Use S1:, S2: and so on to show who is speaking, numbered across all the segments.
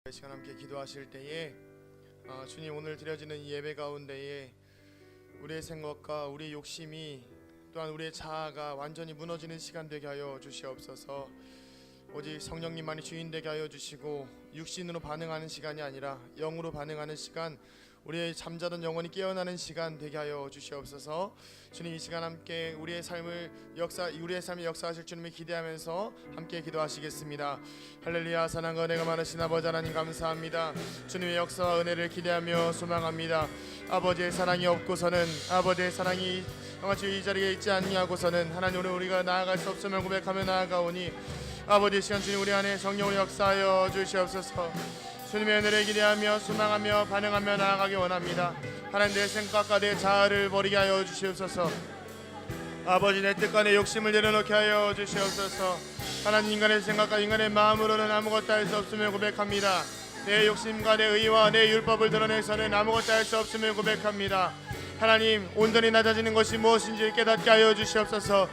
S1: 이 시간 함께 기도하실 때에 주님 오늘 드려지는 이 예배 가운데에 우리의 생각과 우리의 욕심이 또한 우리의 자아가 완전히 무너지는 시간 되게 하여 주시옵소서. 오직 성령님만이 주인 되게 하여 주시고 육신으로 반응하는 시간이 아니라 영으로 반응하는 시간, 우리의 잠자던 영혼이 깨어나는 시간 되게 하여 주시옵소서. 주님 이 시간 함께 우리의 삶에 역사하실 주님을 기대하면서 함께 기도하시겠습니다. 할렐루야. 사랑과 은혜가 많으신 아버지 하나님 감사합니다. 주님의 역사와 은혜를 기대하며 소망합니다. 아버지의 사랑이 없고서는, 아버지의 사랑이 영같이 이 자리에 있지 아니하고서는 하나님 우리가 나아갈 수 없음을 고백하며 나아가오니 아버지 시간 주님 우리 안에 성령을 역사하여 주시옵소서. 주님의 은혜를 기대하며 소망하며 반응하며 나아가기 원합니다. 하나님 내 생각과 내 자아를 버리게 하여 주시옵소서. 아버지 내 뜻과 내 욕심을 내려놓게 하여 주시옵소서. 하나님 인간의 생각과 인간의 마음으로는 아무것도 할 수 없음을 고백합니다. 내 욕심과 내 의와 내 율법을 드러내서는 아무것도 할 수 없음을 고백합니다. 하나님 온전히 낮아지는 것이 무엇인지 깨닫게 하여 주시옵소서.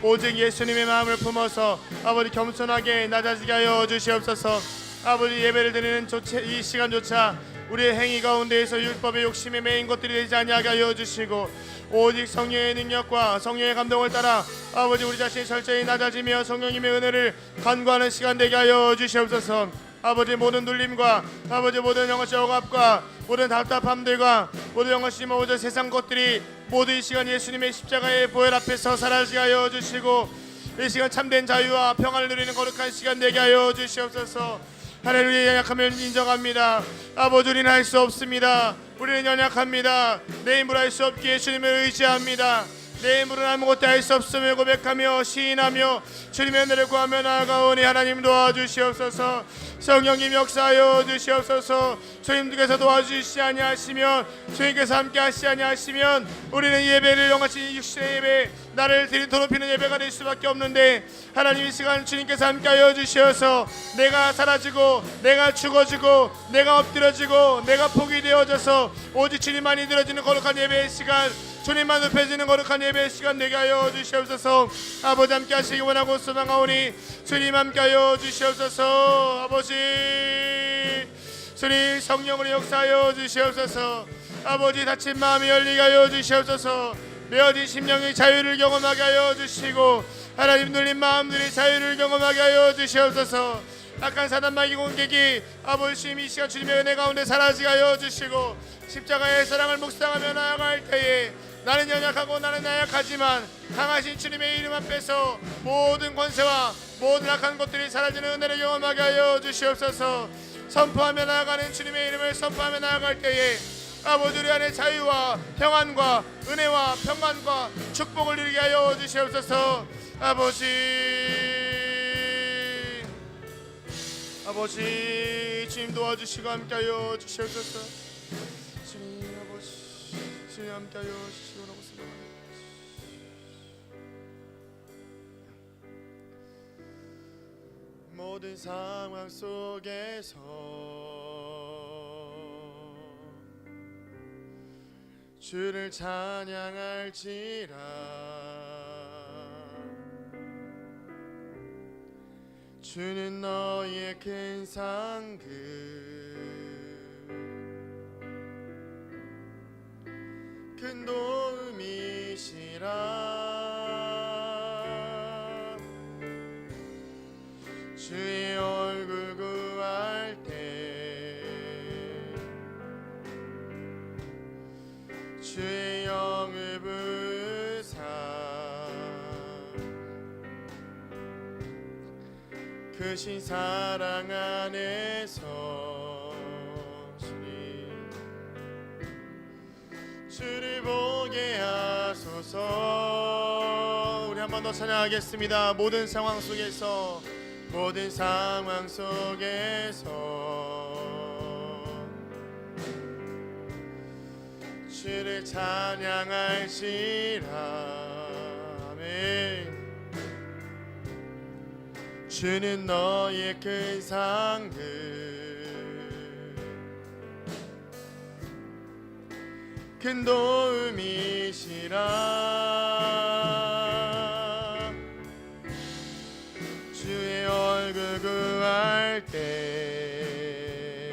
S1: 오직 예수님의 마음을 품어서 아버지 겸손하게 낮아지게 하여 주시옵소서. 아버지 예배를 드리는 이 시간조차 우리의 행위 가운데에서 율법의 욕심에 매인 것들이 되지 아니하게 하여 주시고 오직 성령의 능력과 성령의 감동을 따라 아버지 우리 자신이 철저히 낮아지며 성령님의 은혜를 간구하는 시간 되게 하여 주시옵소서. 아버지 모든 눌림과 아버지 모든 영어시 억압과 모든 답답함들과 모든 영어시 모든 세상 것들이 모두 이 시간 예수님의 십자가의 보혈 앞에서 사라지게 하여 주시고 이 시간 참된 자유와 평안을 누리는 거룩한 시간 되게 하여 주시옵소서. 하나님의 연약함을 인정합니다. 아버지 우리는 할 수 없습니다. 우리는 연약합니다. 내 힘으로 할 수 없기에 주님을 의지합니다. 내 힘으로는 아무것도 할 수 없음을 고백하며 시인하며 주님의 은혜를 구하며 나아가오니 하나님 도와주시옵소서. 성령님 역사하여 주시옵소서. 주님께서 도와주시지 아니하시면 주님께서 함께 하시지 아니하시면 우리는 예배를 영같이 육신의 예배 나를 더 높이는 예배가 될 수밖에 없는데 하나님 이 시간 주님께서 함께하여 주시어서 내가 사라지고 내가 죽어지고 내가 엎드려지고 내가 포기되어져서 오직 주님만이 드려지는 거룩한 예배의 시간, 주님만 높여지는 거룩한 예배의 시간 되게 하여 주시옵소서. 아버지 함께 하시기 원하고 소망하오니 주님 함께 하여 주시옵소서. 아버지 주님 성령으로 역사하여 주시옵소서. 아버지 다친 마음이 열리게 하여 주시옵소서. 메어진 심령의 자유를 경험하게 하여 주시고 하나님 눌린 마음들의 자유를 경험하게 하여 주시옵소서. 악한 사단마귀 공격이 아버지 주님 이 시간 주님의 은혜 가운데 사라지게 하여 주시고 십자가의 사랑을 묵상하며 나아갈 때에 나는 연약하고 나는 나약하지만 강하신 주님의 이름 앞에서 모든 권세와 모든 악한 것들이 사라지는 은혜를 경험하게 하여 주시옵소서. 선포하며 나아가는 주님의 이름을 선포하며 나아갈 때에 아버지 우리 안에 자유와 평안과 은혜와 평안과 축복을 누리게 하여 주시옵소서. 아버지 주님 도와주시고 함께하여 주시옵소서. 주님 아버지 주님 함께하여 주시고 모든 상황 속에서 주를 찬양할지라. 주는 너의 큰 상급 큰 도움이시라. 주의 얼굴 구할 때 주의 영을 부사 크신 사랑 안에서 주를 보게 하소서. 우리 한 번 더 찬양하겠습니다. 모든 상황 속에서 주를 찬양할지라. 아멘. 주는 너의 큰 상급 큰 도움이시라. 주의 얼굴 구할 때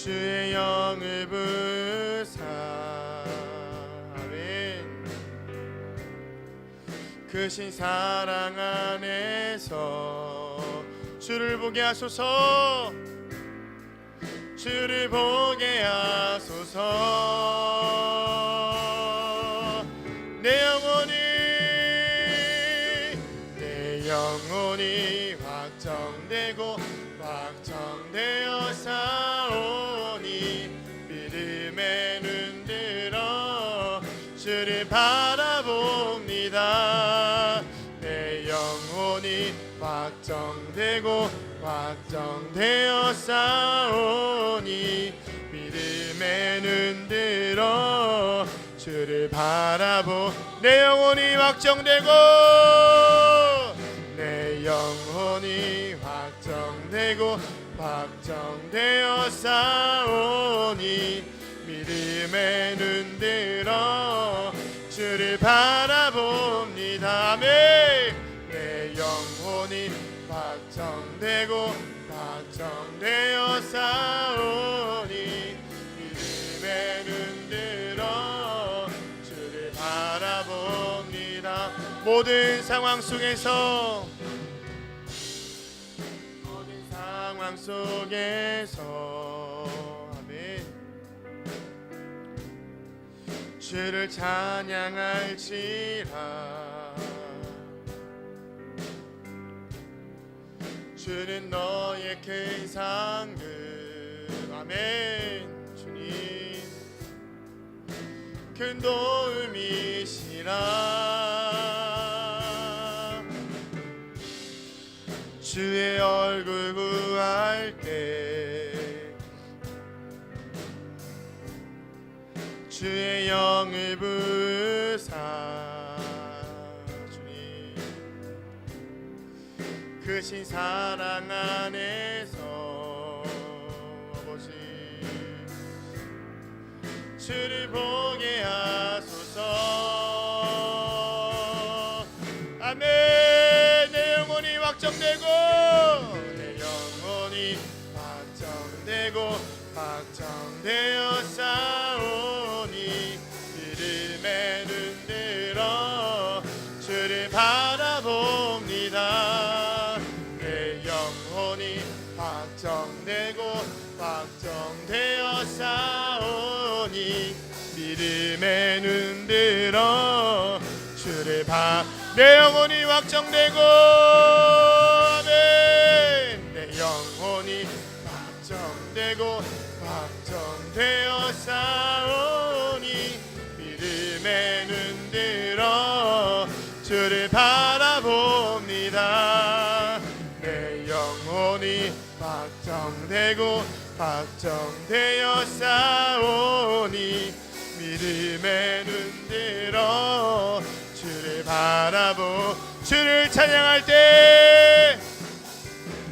S1: 주의 영을 부사 아멘. 크신 사랑 안에서 주를 보게 하소서. 주를 보게 하소서. 내 영혼이 확정되고 확정되어 사오니 믿음에 눈들어 주를 바라봅니다. 내 영혼이 확정되고 확정되어 싸우니 믿음에 눈들어 주를 바라보. 내 영혼이 확정되고 내 영혼이 확정되고 확정되어 싸우니 믿음에 눈들어 주를 바라봅니다. 아멘. 내 영혼이 확정되고 확정되어 싸우니 믿음에 눈들어 주를 바라봅니다. 모든 상황 속에서 아멘. 주를 찬양할지라. 주는 너의 큰 상급. 아멘. 주님 큰 도움이시라. 주의 얼굴 구할 때 주의 영을 부사. 주님 크신 사랑 안에서 아버지 주를 보게 하소서. 아멘. 내 영혼이 확정되고 내 영혼이 확정되고 확정되어 싸우니 믿음에 눈들어 주를 바라봅니다. 내 영혼이 확정되고 확정되어 싸우니 믿음에 눈들어 주를 내 영혼이 확정되고 아멘. 내 영혼이 확정되고 확정되어 싸우니 믿음에 눈들어 주를 바라봅니다. 내 영혼이 확정되고 확정되어 싸우니 믿음에 눈들어 주를 바라보. 주를 찬양할 때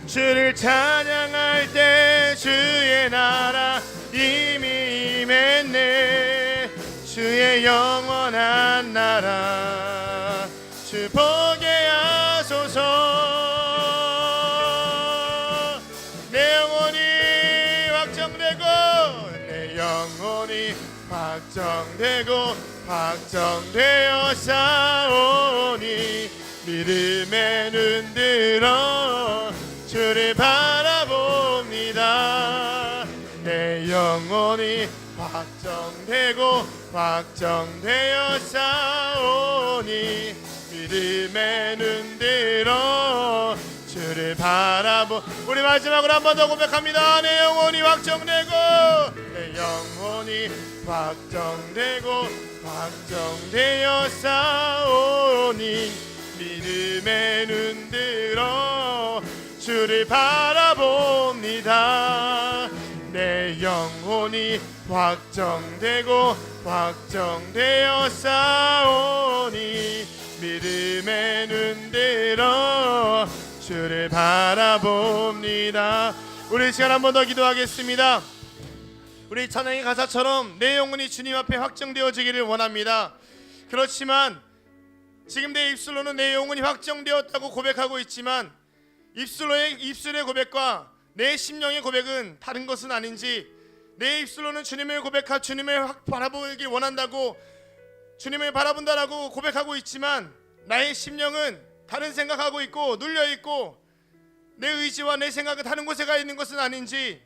S1: 주를 찬양할 때 주의 나라 이미 임했네. 주의 영원한 나라 주 보게 하소서. 내 영혼이 확정되고 내 영혼이 확정되고 확정되어 싸우니 믿음에 눈들어 주를 바라봅니다. 내 영혼이 확정되고 확정되어 싸우니 믿음에 눈들어 주를 바라보. 우리 마지막으로 한 번 더 고백합니다. 내 영혼이 확정되고 내 영혼이 확정되고 확정되어 싸우니 믿음에 눈들어 주를 바라봅니다. 내 영혼이 확정되고 확정되어 싸우니 믿음에 눈들어 주를 바라봅니다. 우리 시간 한 번 더 기도하겠습니다. 우리 찬양의 가사처럼 내 영혼이 주님 앞에 확정되어지기를 원합니다. 그렇지만 지금 내 입술로는 내 영혼이 확정되었다고 고백하고 있지만 입술의 고백과 내 심령의 고백은 다른 것은 아닌지 내 입술로는 주님을 고백하 주님을 바라보길 원한다고 주님을 바라본다라고 고백하고 있지만 나의 심령은 다른 생각하고 있고 눌려있고 내 의지와 내 생각은 다른 곳에 가 있는 것은 아닌지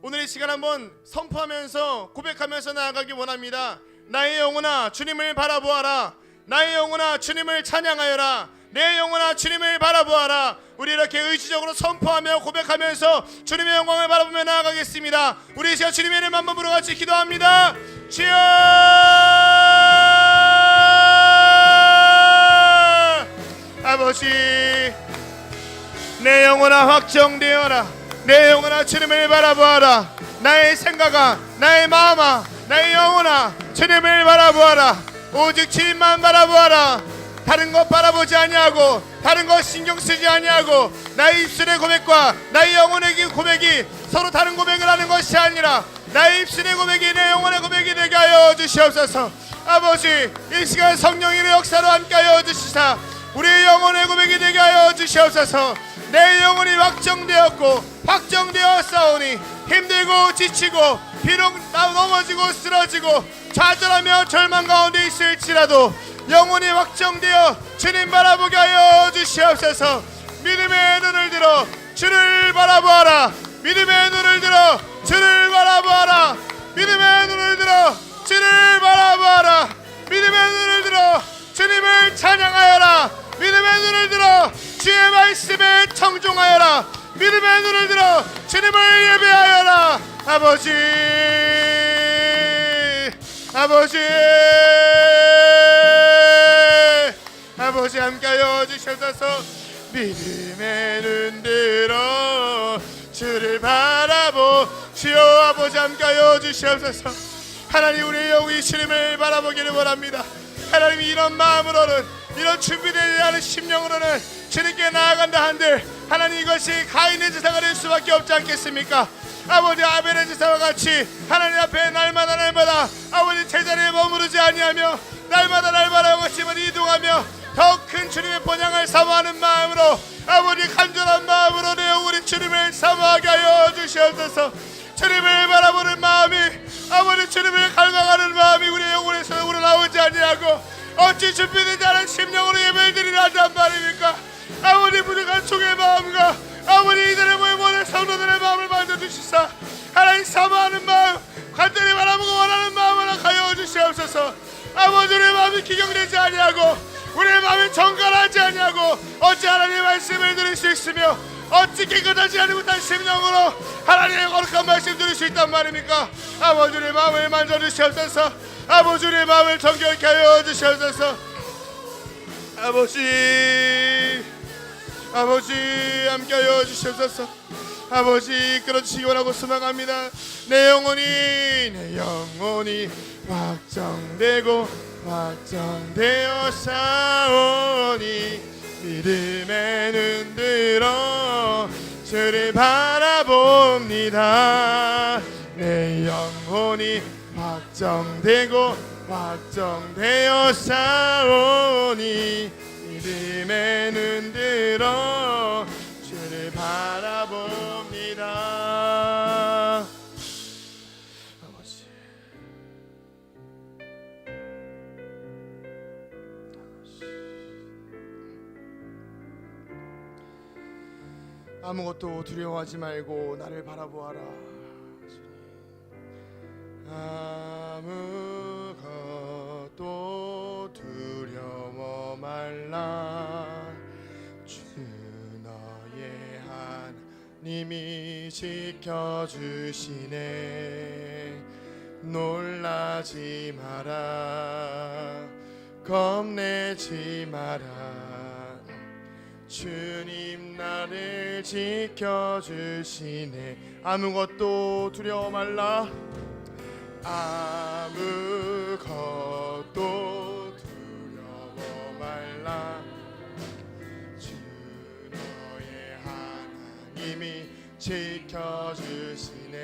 S1: 오늘 이 시간 한번 선포하면서 고백하면서 나아가기 원합니다. 나의 영혼아 주님을 바라보아라. 나의 영혼아 주님을 찬양하여라. 내 영혼아 주님을 바라보아라. 우리 이렇게 의지적으로 선포하며 고백하면서 주님의 영광을 바라보며 나아가겠습니다. 우리 이 시간 주님의 이름 한번 부르 같이 기도합니다. 주여 아버지 내 영혼아 확정되어라. 내 영혼아 주님을 바라보아라. 나의 생각아 나의 마음아 나의 영혼아 주님을 바라보아라. 오직 주님만 바라보아라. 다른 것 바라보지 아니하고 다른 것 신경 쓰지 아니하고 나의 입술의 고백과 나의 영혼의 고백이 서로 다른 고백을 하는 것이 아니라 나의 입술의 고백이 내 영혼의 고백이 되게 하여 주시옵소서. 아버지 이 시간 성령님의 역사로 함께하여 주시사 우리의 영혼의 고백이 되게 하여 주시옵소서. 내 영혼이 확정되었고 확정되었사오니 힘들고 지치고 비록 넘어지고 쓰러지고 좌절하며 절망 가운데 있을지라도 영혼이 확정되어 주님 바라보게 하여 주시옵소서. 믿음의 눈을 들어 주를 바라보아라. 믿음의 눈을 들어 주를 바라보아라. 믿음의 눈을 들어 주를 바라보아라. 믿음의 눈을 들어 주님을 찬양하여라. 믿음의 눈을 들어 주의 말씀에 청종하여라. 믿음의 눈을 들어 주님을 예배하여라. 아버지 아버지 아버지 함께하여 주셔서 믿음의 눈 들어 주를 바라보 주여 아버지 함께하여 주시옵소서. 하나님 우리의 영이 주님을 바라보기를 원합니다. 하나님 이런 마음으로는 이런 준비되지 않은 심령으로는 주님께 나아간다 한들 하나님 이것이 가인의 제사가 될 수밖에 없지 않겠습니까? 아버지 아벨의 제사와 같이 하나님 앞에 날마다 아버지 제자리에 머무르지 아니하며 날마다 영어심을 이동하며 더 큰 주님의 본향을 사모하는 마음으로 아버지 간절한 마음으로 내 영혼이 주님을 사모하게 하여 주시옵소서. 주님을 바라보는 마음이 아버지 주님을 갈망하는 마음이 우리의 영혼에서 우러나오지 아니하고 어찌 준비되지 않은 심령으로 예배를 드리려 한단 말입니까? 아버지 부족한 종의 마음과 아버지 이들의 모든 성도들의 마음을 만져주시사 하나님 사모하는 마음 간절히 바라보고 원하는 마음을 하여 주시옵소서. 아버지 우리의 마음이 기경되지 아니하고 우리의 마음이 정갈하지 아니하고 어찌 하나님의 말씀을 들을 수 있으며 어찌 깨끗하지 않은 못한 심령으로 하나님의 거룩한 말씀 들을 수 있단 말입니까? 아버지 우리의 마음을 만져주시옵소서. 아버지 우리의 마음을 정결케 하여 주시옵소서. 아버지 함께하여 주시옵소서. 아버지 이끌어주시기 원하고 소망합니다. 내 영혼이 확정되고 확정되어 사오니 믿음의 눈 들어 주를 바라봅니다. 내 영혼이 확정되고 확정되어 사오니 믿음의 눈 들어 주를 바라봅니다. 아무것도 두려워하지 말고 나를 바라보아라. 아무것도 두려워 말라. 주 너의 하나님이 지켜주시네. 놀라지 마라. 겁내지 마라. 주님 나를 지켜주시네. 아무것도 두려워 말라. 아무것도 두려워 말라. 주 너의 하나님이 지켜주시네.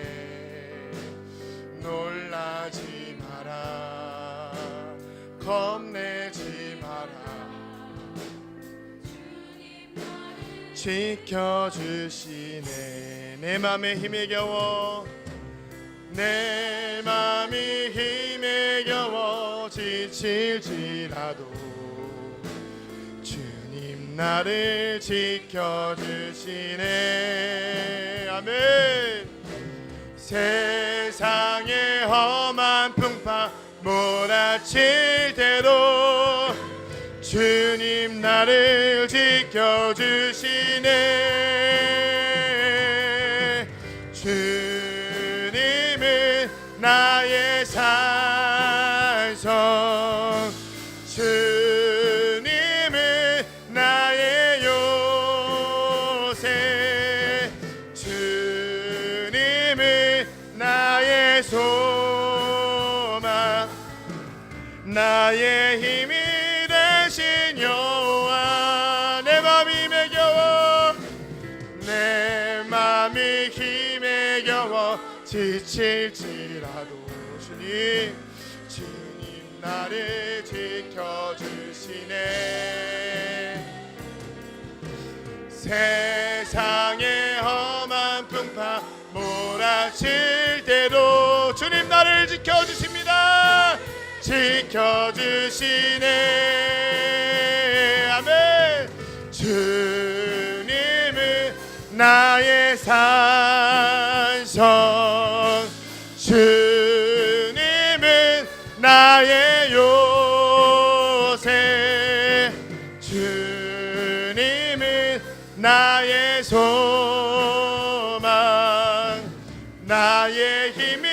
S1: 놀라지 마라. 겁내지 마라. 지켜주시네. 내 맘에 힘에 겨워 내 맘이 힘에 겨워 지칠지라도 주님 나를 지켜주시네. 아멘. 세상의 험한 풍파 몰아칠 때도 주님 나를 지켜주시네. 주님은 나의 산성, 주님은 나의 요새, 주님은 나의 소망, 나의 힘이 되신 여호와. 내 맘이 힘에 겨워, 내 맘이 힘에 겨워 지칠지라도 주님 나를 지켜주시네. 세상의 험한 풍파 몰아칠 때도 주님 나를 지켜주십니다. 지켜주시네. 아멘. 주님은 나의 산성, 주님은 나의 요새, 주님은 나의 소망, 나의 힘이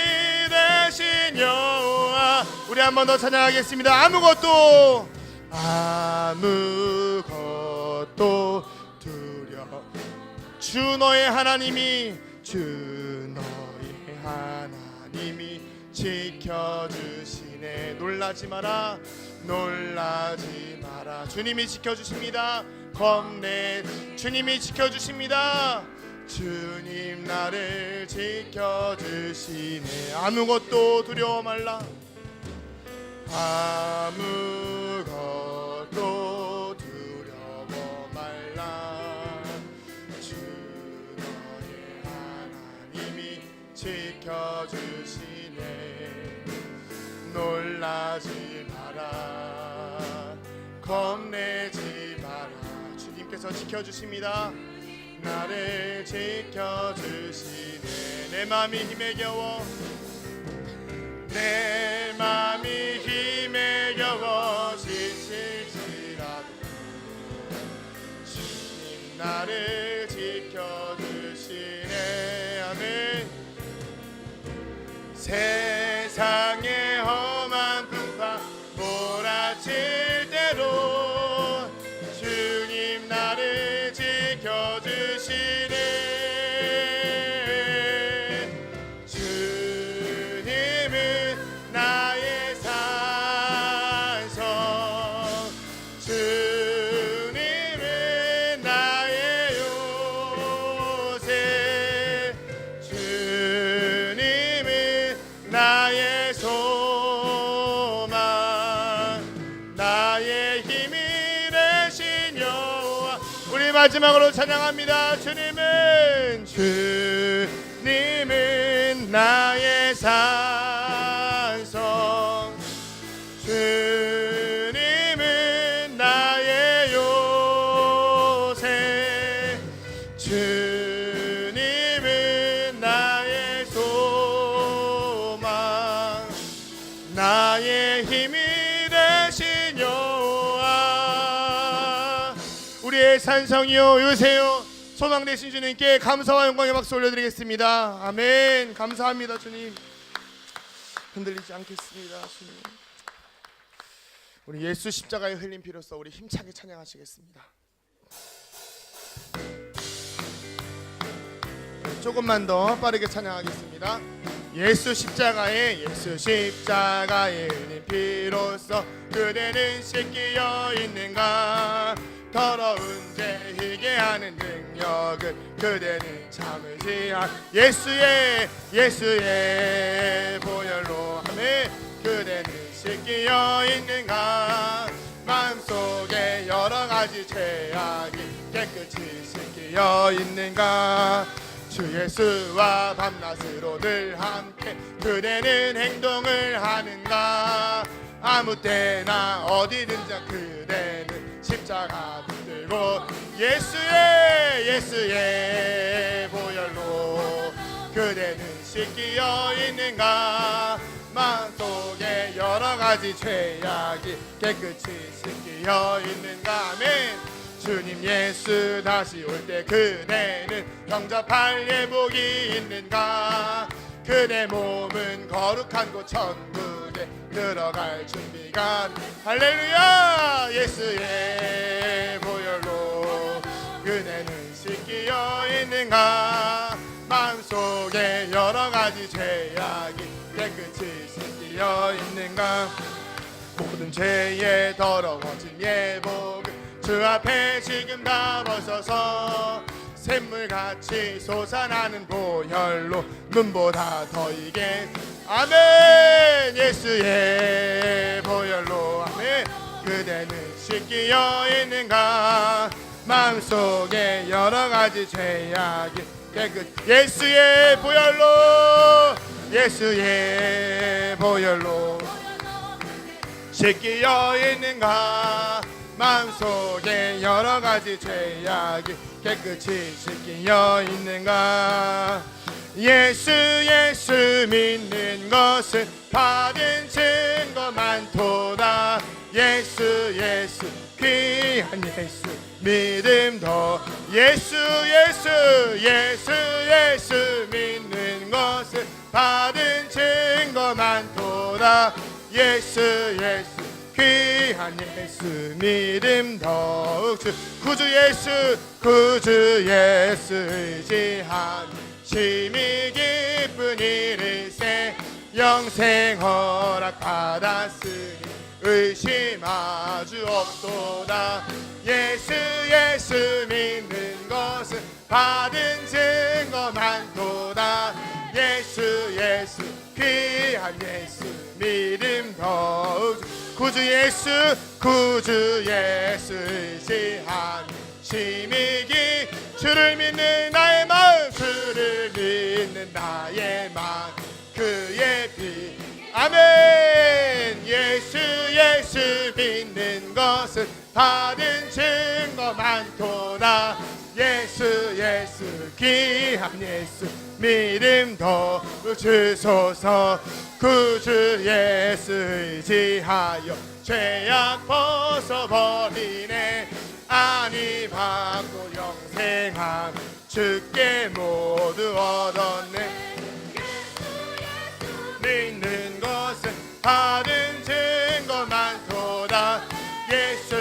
S1: 되신 여호와. 우리 한 번 더 찬양하겠습니다. 아무것도 두려, 주 너의 하나님이, 주 너의 하나님이 지켜주시네. 놀라지 마라, 놀라지 마라. 주님이 지켜주십니다. 겁내, 주님이 지켜주십니다. 주님 나를 지켜주시네. 아무것도 두려워 말라, 아무것도 두려워 말라. 주 너의 하나님이 지켜주시네. 놀라지 마라, 겁내지 마라. 주님께서 지켜주십니다. 나를 지켜주시네. 내 맘이 힘에 겨워, 내 맘이 힘에 겨워 지칠지라도 주님 나를 지켜주시네. 아멘. 세상의 험한 풍파 몰아칠 때도 주님 나를 지켜주시네. 마지막으로 찬양합니다. 주님은 나의 산성, 주님은 나의 요새, 주님은 나의 소망, 나의 힘이 되신 여호와. 우리의 산성이요 요새요 소망 되신 주님께 감사와 영광의 박수 올려드리겠습니다. 아멘. 감사합니다. 주님 흔들리지 않겠습니다. 주님, 우리 예수 십자가의 흘린 피로써 우리 힘차게 찬양하시겠습니다. 조금만 더 빠르게 찬양하겠습니다. 예수 십자가의 흘린 피로써 그대는 씻기어 있는가. 더러운 죄 희게 하는 능력을 그대는 참으지 않. 예수의 보혈로 하며 그대는 씻기어 있는가. 마음속에 여러 가지 죄악이 깨끗이 씻기어 있는가. 주 예수와 밤낮으로 늘 함께 그대는 행동을 하는가 아무 때나 어디든지 그대는 십자가 붙들고 예수의 보혈로 그대는 씻기어 있는가 마음속에 여러가지 죄악이 깨끗이 씻기어 있는가 아멘 주님 예수 다시 올 때 그대는 영접할 예복이 있는가 그대 몸은 거룩한 곳 천국에 들어갈 준비가 할렐루야 예수의 보혈로 그대는 씻기어 있는가 마음속에 여러가지 죄악이 깨끗이 씻기어 있는가 모든 죄에 더러워진 예복을 주 앞에 지금 다 벗어서 샘물같이 솟아나는 보혈로 눈보다 더 이게 아멘 예수의 보혈로 아멘 그대는 씻기어 있는가 마음속에 여러가지 죄악이 깨끗 예수의 보혈로 씻기어 있는가 마음속에 여러가지 죄악이 깨끗이 씻기어 있는가 예수 믿는 것은 받은 증거 많도다 예수 귀한 예수 믿음 더 예수 믿는 것은 받은 증거 많도다 예수 귀한 예수 믿음 더욱 구주 예수 의지한 심히 기쁜 일일세 영생 허락 받았으니 의심하주 없도다 예수 믿는 것은 받은 증거 많도다 예수 귀한 예수 믿음 더욱 구주 예수 의지한 심히 주를 믿는 나의 마음 주를 믿는 나의 마음 그의 피 아멘 예수 믿는 것은 받은 증거 많도다 예수 귀한 예수 믿음 더 주소서 구주 예수 의지하여 죄악 벗어버리네 안위 받고 영생함 주께 모두 얻었네 믿는 것은 받은 증거 많도다 예수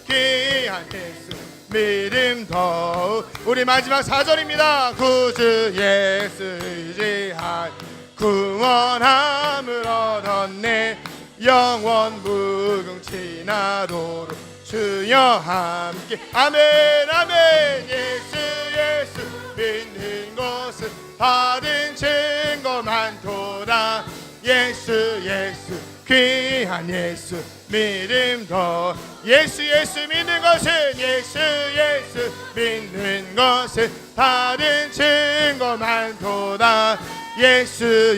S1: 귀한 예수 믿음 더욱 우리 마지막 4절입니다 구주 예수 의지하여 구원함을 얻었네 영원 무궁치나도록 주여 함께 아멘 예수 믿는 것은 받은 증거 많도다 예수 귀한 예수 믿음 더 예수 믿는 것은 예수 믿는 것은 받은 증거 많도다 예수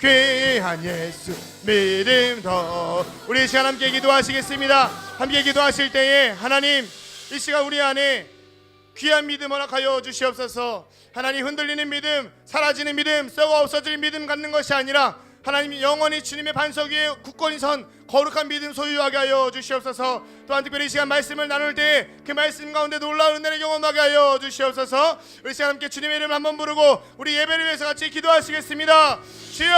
S1: 귀한 예수 믿음 더 우리 이 시간 함께 기도하시겠습니다. 함께 기도하실 때에 하나님 이 시간 우리 안에 귀한 믿음 허락하여 주시옵소서. 하나님 흔들리는 믿음 사라지는 믿음 썩어 없어질 믿음 갖는 것이 아니라 하나님 영원히 주님의 반석 위에 굳건히 선 거룩한 믿음 소유하게 하여 주시옵소서. 또한 특별히 이 시간 말씀을 나눌 때 그 말씀 가운데 놀라운 은혜를 경험하게 하여 주시옵소서. 우리 시간 함께 주님의 이름을 한번 부르고 우리 예배를 위해서 같이 기도하시겠습니다. 주여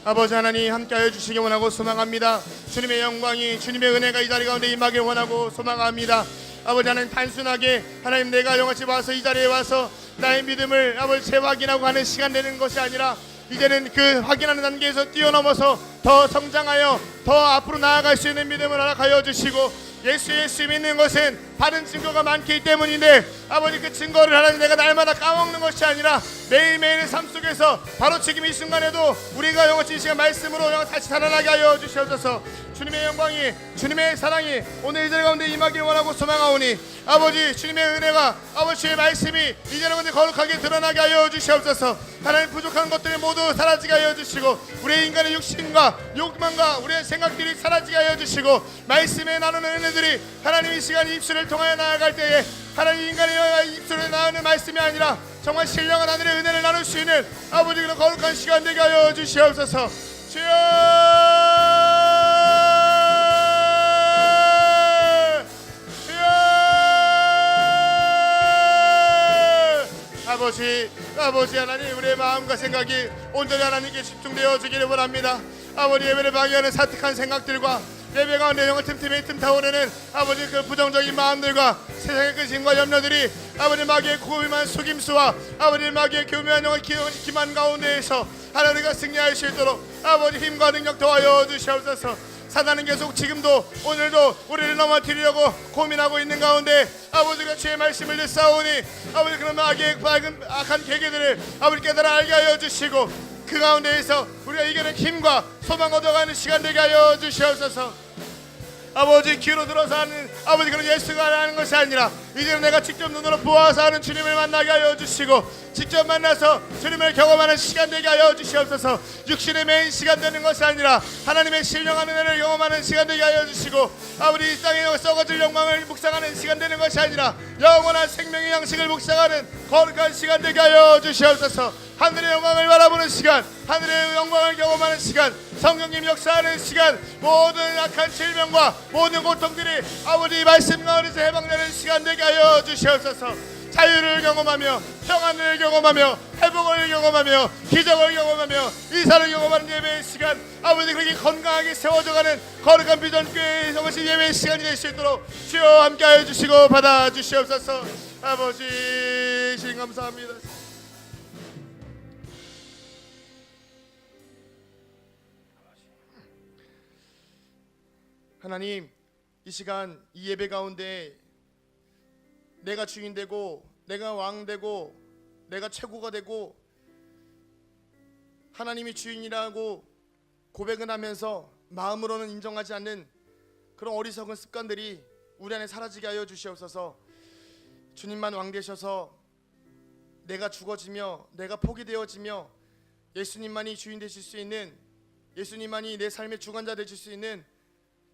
S1: 아버지 하나님 함께하여 주시기 원하고 소망합니다. 주님의 영광이 주님의 은혜가 이 자리 가운데 임하길 원하고 소망합니다. 아버지 하나님 단순하게 하나님 내가 영같이 와서 이 자리에 와서 나의 믿음을 아버지 재확인하고 하는 시간 되는 것이 아니라 이제는 그 확인하는 단계에서 뛰어넘어서 더 성장하여 더 앞으로 나아갈 수 있는 믿음을 허락하여 주시고 예수 믿는 것은 받은 증거가 많기 때문인데 아버지 그 증거를 하나님 내가 날마다 까먹는 것이 아니라 매일매일의 삶 속에서 바로 지금 이 순간에도 우리가 영어치 이 시간 말씀으로 다시 살아나게 하여 주시옵소서. 주님의 영광이 주님의 사랑이 오늘 이들 가운데 임하길 원하고 소망하오니 아버지 주님의 은혜가 아버지 주의 말씀이 이제 가운데 거룩하게 드러나게 하여 주시옵소서. 하나님 부족한 것들이 모두 사라지게 하여 주시고 우리의 인간의 육신과 욕망과 우리의 생각들이 사라지게 하여 주시고 말씀에 나누는 은혜들이 하나님 이 시간 입술을 통하여 나아갈 때에 하나님 인간의 입술을 나누는 말씀이 아니라 정말 신령한 하늘의 은혜를 나눌 수 있는 아버지 그런 거룩한 시간 되게 하여 주시옵소서. 주여 아버지 하나님 우리의 마음과 생각이 온전히 하나님께 집중되어지기를 원합니다. 아버지 예배를 방해하는 사특한 생각들과 예배 가운데 영을 틈틈이 틈타오르는 아버지 그 부정적인 마음들과 세상의 근심과 염려들이 아버지 마귀의 고음한 속임수와 아버지 마귀의 교묘한 영을 기만 가운데에서 하나님과 승리할 수 있도록 아버지 힘과 능력 더하여 주시옵소서. 사단은 계속 지금도 오늘도 우리를 넘어뜨리려고 고민하고 있는 가운데 아버지가 주의 말씀을 듣사오니 아버지 그런 마귀의 밝은 악한 계계들을 아버지 깨달아 알게 하여 주시고 그 가운데에서 우리가 이겨낸 힘과 소망 얻어가는 시간 되게 하여 주시옵소서. 아버지 귀로 들어서 하는 아버지 그런 예수가 하는 것이 아니라 이제는 내가 직접 눈으로 보아서 하는 주님을 만나게 하여 주시고 직접 만나서 주님을 경험하는 시간 되게 하여 주시옵소서. 육신의 메인 시간 되는 것이 아니라 하나님의 신령한 은혜를 경험하는 시간 되게 하여 주시고 아버지 이 땅에 썩어질 영광을 묵상하는 시간 되는 것이 아니라 영원한 생명의 양식을 묵상하는 거룩한 시간 되게 하여 주시옵소서. 하늘의 영광을 바라보는 시간, 하늘의 영광을 경험하는 시간, 성령님 역사하는 시간, 모든 악한 질병과 모든 고통들이 아버지 말씀 가운데서 해방되는 시간 되게 하여 주시옵소서. 자유를 경험하며 평안을 경험하며 회복을 경험하며 기적을 경험하며 이사를 경험하는 예배의 시간 아버지 그렇게 건강하게 세워져가는 거룩한 비전교회의 성신 예배의 시간이 될 수 있도록 주여 함께하여 주시고 받아주시옵소서. 아버지 신 감사합니다. 하나님 이 시간 이 예배 가운데 내가 주인 되고 내가 왕 되고 내가 최고가 되고 하나님이 주인이라고 고백은 하면서 마음으로는 인정하지 않는 그런 어리석은 습관들이 우리 안에 사라지게 하여 주시옵소서. 주님만 왕 되셔서 내가 죽어지며 내가 포기되어지며 예수님만이 주인 되실 수 있는 예수님만이 내 삶의 주관자 되실 수 있는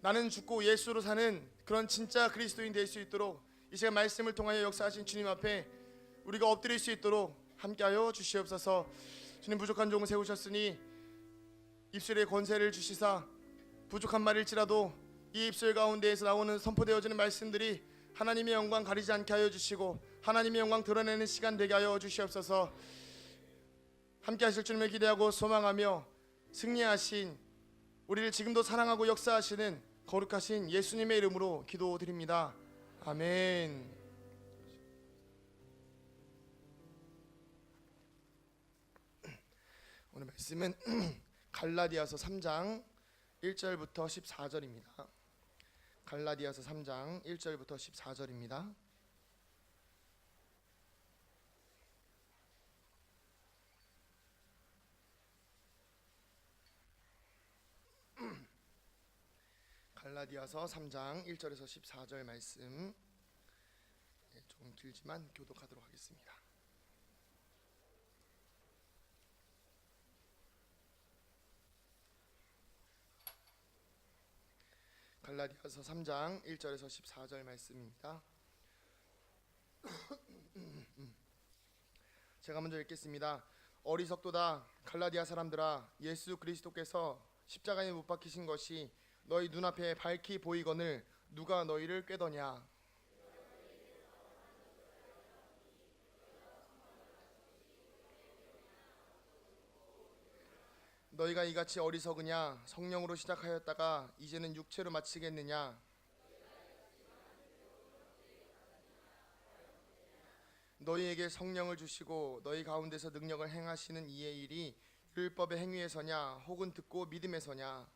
S1: 나는 죽고 예수로 사는 그런 진짜 그리스도인 될 수 있도록 이 시간 말씀을 통하여 역사하신 주님 앞에 우리가 엎드릴 수 있도록 함께하여 주시옵소서. 주님 부족한 종을 세우셨으니 입술의 권세를 주시사 부족한 말일지라도 이 입술 가운데에서 나오는 선포되어지는 말씀들이 하나님의 영광 가리지 않게 하여 주시고 하나님의 영광 드러내는 시간 되게 하여 주시옵소서. 함께하실 주님을 기대하고 소망하며 승리하신 우리를 지금도 사랑하고 역사하시는 거룩하신 예수님의 이름으로 기도드립니다. 아멘. 오늘 말씀은 갈라디아서 3장 1절부터 14절입니다. 갈라디아서 3장 1절부터 14절입니다. 갈라디아서 3장 1절에서 14절 말씀 조금 길지만 교독하도록 하겠습니다. 갈라디아서 3장 1절에서 14절 말씀입니다. 제가 먼저 읽겠습니다. 어리석도다 갈라디아 사람들아 예수 그리스도께서 십자가에 못 박히신 것이 너희 눈앞에 밝히 보이거늘 누가 너희를 꾀더냐. 너희가 이같이 어리석으냐. 성령으로 시작하였다가 이제는 육체로 마치겠느냐. 너희에게 성령을 주시고 너희 가운데서 능력을 행하시는 이의 일이 율법의 행위에서냐 혹은 듣고 믿음에서냐.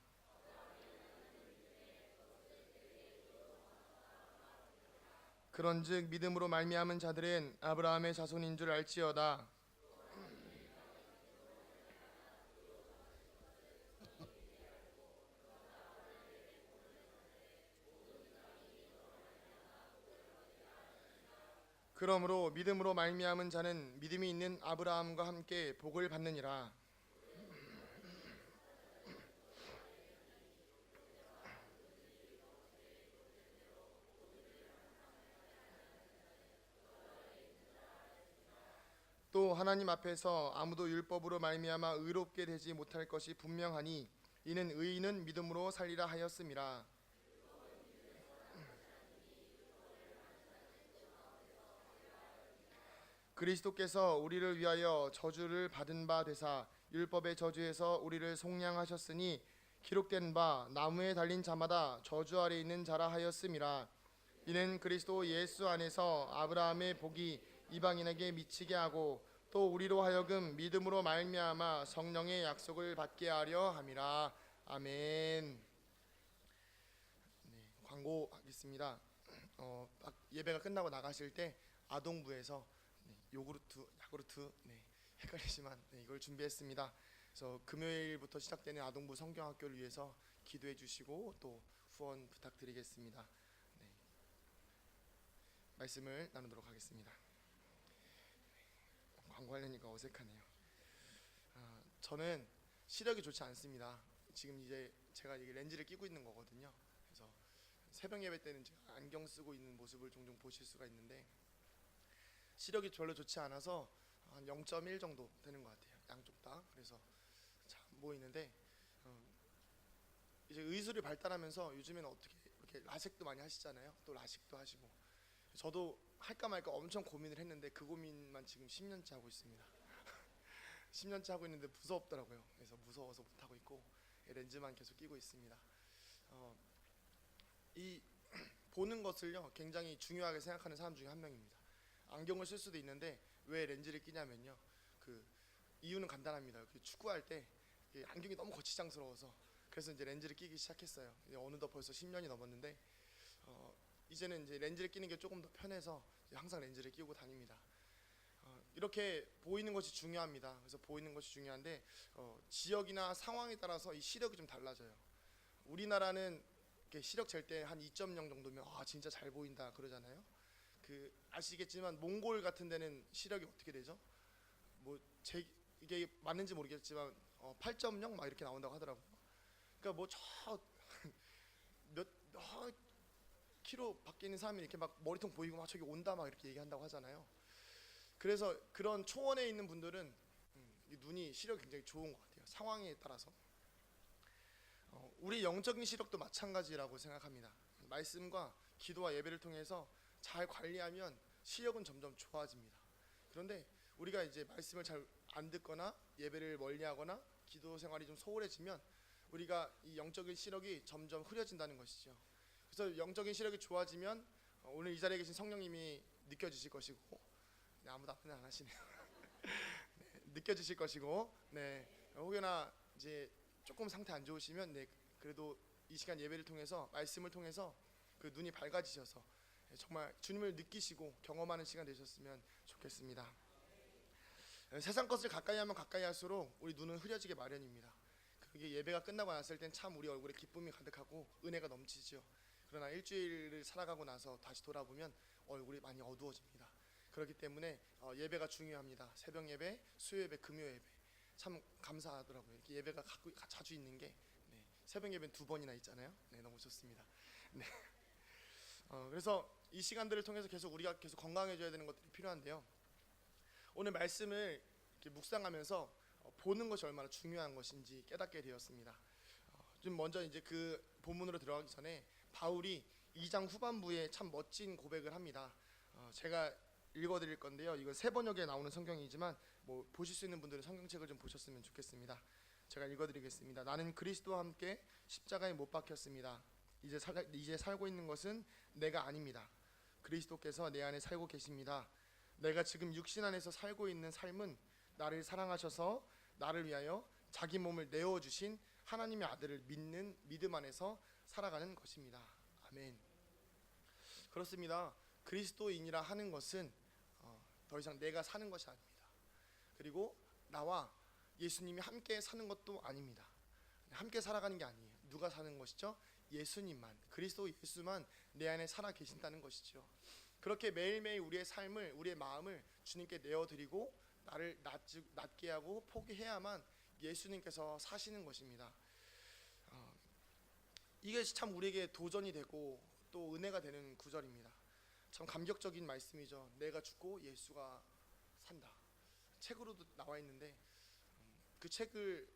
S1: 그런즉 믿음으로 말미암은 자들은 아브라함의 자손인 줄 알지어다. 그러므로 믿음으로 말미암은 자는 믿음이 있는 아브라함과 함께 복을 받느니라. 또 하나님 앞에서 아무도 율법으로 말미암아 의롭게 되지 못할 것이 분명하니 이는 의인은 믿음으로 살리라 하였음이라. 그리스도께서 우리를 위하여 저주를 받은 바 되사 율법의 저주에서 우리를 속량하셨으니 기록된 바 나무에 달린 자마다 저주 아래 있는 자라 하였음이라. 이는 그리스도 예수 안에서 아브라함의 복이 이방인에게 미치게 하고 또 우리로 하여금 믿음으로 말미암아 성령의 약속을 받게 하려 함이라. 아멘. 광고하겠습니다. 예배가 끝나고 나가실 때 아동부에서 요구르트, 야구르트 헷갈리지만 이걸 준비했습니다. 그래서 금요일부터 시작되는 아동부 성경학교를 위해서 기도해 주시고 또 후원 부탁드리겠습니다. 말씀을 나누도록 하겠습니다. 광고하려니까 어색하네요. 저는 시력이 좋지 않습니다. 지금 이제 제가 이게 렌즈를 끼고 있는 거거든요. 그래서 새벽 예배 때는 제가 안경 쓰고 있는 모습을 종종 보실 수가 있는데 시력이 별로 좋지 않아서 한 0.1 정도 되는 것 같아요. 양쪽 다. 그래서 잘 안 보이는데 이제 의술이 발달하면서 요즘에는 어떻게 이렇게 라섹도 많이 하시잖아요. 또 라식도 하시고 저도 할까 말까 엄청 고민을 했는데 그 고민만 지금 10년째 하고 있습니다. 10년째 하고 있는데 무섭더라고요. 그래서 무서워서 못 하고 있고 렌즈만 계속 끼고 있습니다. 이 보는 것을요 굉장히 중요하게 생각하는 사람 중에 한 명입니다. 안경을 쓸 수도 있는데 왜 렌즈를 끼냐면요. 그 이유는 간단합니다. 축구할 때 안경이 너무 거치장스러워서 그래서 이제 렌즈를 끼기 시작했어요. 어느덧 벌써 10년이 넘었는데 이제는 이제 렌즈를 끼는 게 조금 더 편해서 항상 렌즈를 끼고 다닙니다. 이렇게 보이는 것이 중요합니다. 그래서 보이는 것이 중요한데 지역이나 상황에 따라서 이 시력이 좀 달라져요. 우리나라는 이렇게 시력 잴 때 한 2.0 정도면 진짜 잘 보인다 그러잖아요. 아시겠지만 몽골 같은 데는 시력이 어떻게 되죠? 이게 맞는지 모르겠지만 8.0 막 이렇게 나온다고 하더라고요. 그러니까 뭐 저 몇 키로 밖에 있는 사람이 이렇게 막 머리통 보이고 막 저기 온다 막 이렇게 얘기한다고 하잖아요. 그래서 그런 초원에 있는 분들은 눈이 시력이 굉장히 좋은 것 같아요. 상황에 따라서. 우리 영적인 시력도 마찬가지라고 생각합니다. 말씀과 기도와 예배를 통해서 잘 관리하면 시력은 점점 좋아집니다. 그런데 우리가 이제 말씀을 잘 안 듣거나 예배를 멀리하거나 기도 생활이 좀 소홀해지면 우리가 이 영적인 시력이 점점 흐려진다는 것이죠. 그래서 영적인 시력이 좋아지면 오늘 이 자리에 계신 성령님이 느껴지실 것이고 아무도 앞에 안 하시네요. 느껴지실 것이고 혹여나 이제 조금 상태 안 좋으시면 그래도 이 시간 예배를 통해서 말씀을 통해서 그 눈이 밝아지셔서 정말 주님을 느끼시고 경험하는 시간 되셨으면 좋겠습니다. 세상 것을 가까이 하면 가까이 할수록 우리 눈은 흐려지게 마련입니다. 그게 예배가 끝나고 났을 땐 참 우리 얼굴에 기쁨이 가득하고 은혜가 넘치죠. 그러나 일주일을 살아가고 나서 다시 돌아보면 얼굴이 많이 어두워집니다. 그렇기 때문에 예배가 중요합니다. 새벽 예배, 수요 예배, 금요 예배 참 감사하더라고요. 이렇게 예배가 자주 있는 게 새벽 예배는 2번이나 있잖아요. 너무 좋습니다. 그래서 이 시간들을 통해서 계속 우리가 계속 건강해져야 되는 것들이 필요한데요. 오늘 말씀을 이렇게 묵상하면서 보는 것이 얼마나 중요한 것인지 깨닫게 되었습니다. 좀 먼저 이제 그 본문으로 들어가기 전에 바울이 2장 후반부에 참 멋진 고백을 합니다. 제가 읽어드릴 건데요. 이건 새 번역에 나오는 성경이지만 보실 수 있는 분들은 성경책을 좀 보셨으면 좋겠습니다. 제가 읽어드리겠습니다. 나는 그리스도와 함께 십자가에 못 박혔습니다. 이제 살고 있는 것은 내가 아닙니다. 그리스도께서 내 안에 살고 계십니다. 내가 지금 육신 안에서 살고 있는 삶은 나를 사랑하셔서 나를 위하여 자기 몸을 내어주신 하나님의 아들을 믿는 믿음 안에서 살아가는 것입니다. 아멘. 그렇습니다. 그리스도인이라 하는 것은 더 이상 내가 사는 것이 아닙니다. 그리고 나와 예수님이 함께 사는 것도 아닙니다. 함께 살아가는 게 아니에요. 누가 사는 것이죠? 예수님만, 그리스도 예수만 내 안에 살아 계신다는 것이죠. 그렇게 매일매일 우리의 삶을, 우리의 마음을 주님께 내어드리고 나를 낮게 하고 포기해야만 예수님께서 사시는 것입니다. 이게 참 우리에게 도전이 되고 또 은혜가 되는 구절입니다. 참 감격적인 말씀이죠. 내가 죽고 예수가 산다. 책으로도 나와 있는데 그 책을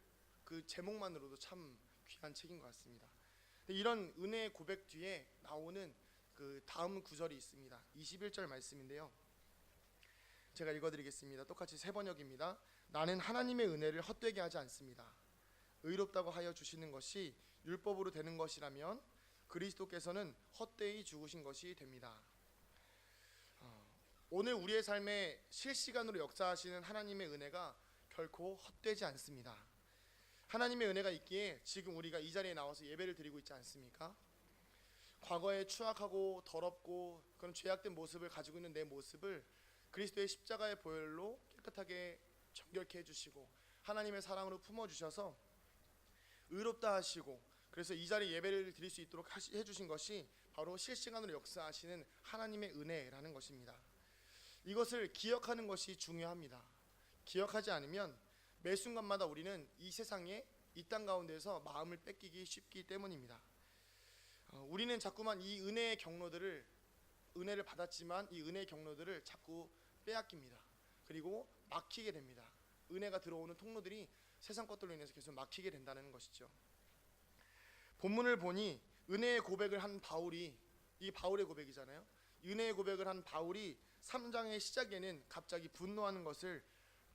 S1: 그 제목만으로도 참 귀한 책인 것 같습니다. 이런 은혜의 고백 뒤에 나오는 그 다음 구절이 있습니다. 21절 말씀인데요. 제가 읽어드리겠습니다. 똑같이 세 번역입니다. 나는 하나님의 은혜를 헛되게 하지 않습니다. 의롭다고 하여 주시는 것이 율법으로 되는 것이라면 그리스도께서는 헛되이 죽으신 것이 됩니다. 오늘 우리의 삶에 실시간으로 역사하시는 하나님의 은혜가 결코 헛되지 않습니다. 하나님의 은혜가 있기에 지금 우리가 이 자리에 나와서 예배를 드리고 있지 않습니까? 과거에 추악하고 더럽고 그런 죄악된 모습을 가지고 있는 내 모습을 그리스도의 십자가의 보혈로 깨끗하게 정결케 해주시고 하나님의 사랑으로 품어주셔서 의롭다 하시고, 그래서 이 자리에 예배를 드릴 수 있도록 해주신 것이 바로 실시간으로 역사하시는 하나님의 은혜라는 것입니다. 이것을 기억하는 것이 중요합니다. 기억하지 않으면 매 순간마다 우리는 이 세상에, 이 땅 가운데서 마음을 뺏기기 쉽기 때문입니다. 우리는 자꾸만 이 은혜의 경로들을, 은혜를 받았지만 이 은혜의 경로들을 자꾸 빼앗깁니다. 그리고 막히게 됩니다. 은혜가 들어오는 통로들이 세상 것들로 인해서 계속 막히게 된다는 것이죠. 본문을 보니 은혜의 고백을 한 바울이, 이 바울의 고백이잖아요. 은혜의 고백을 한 바울이 3장의 시작에는 갑자기 분노하는 것을,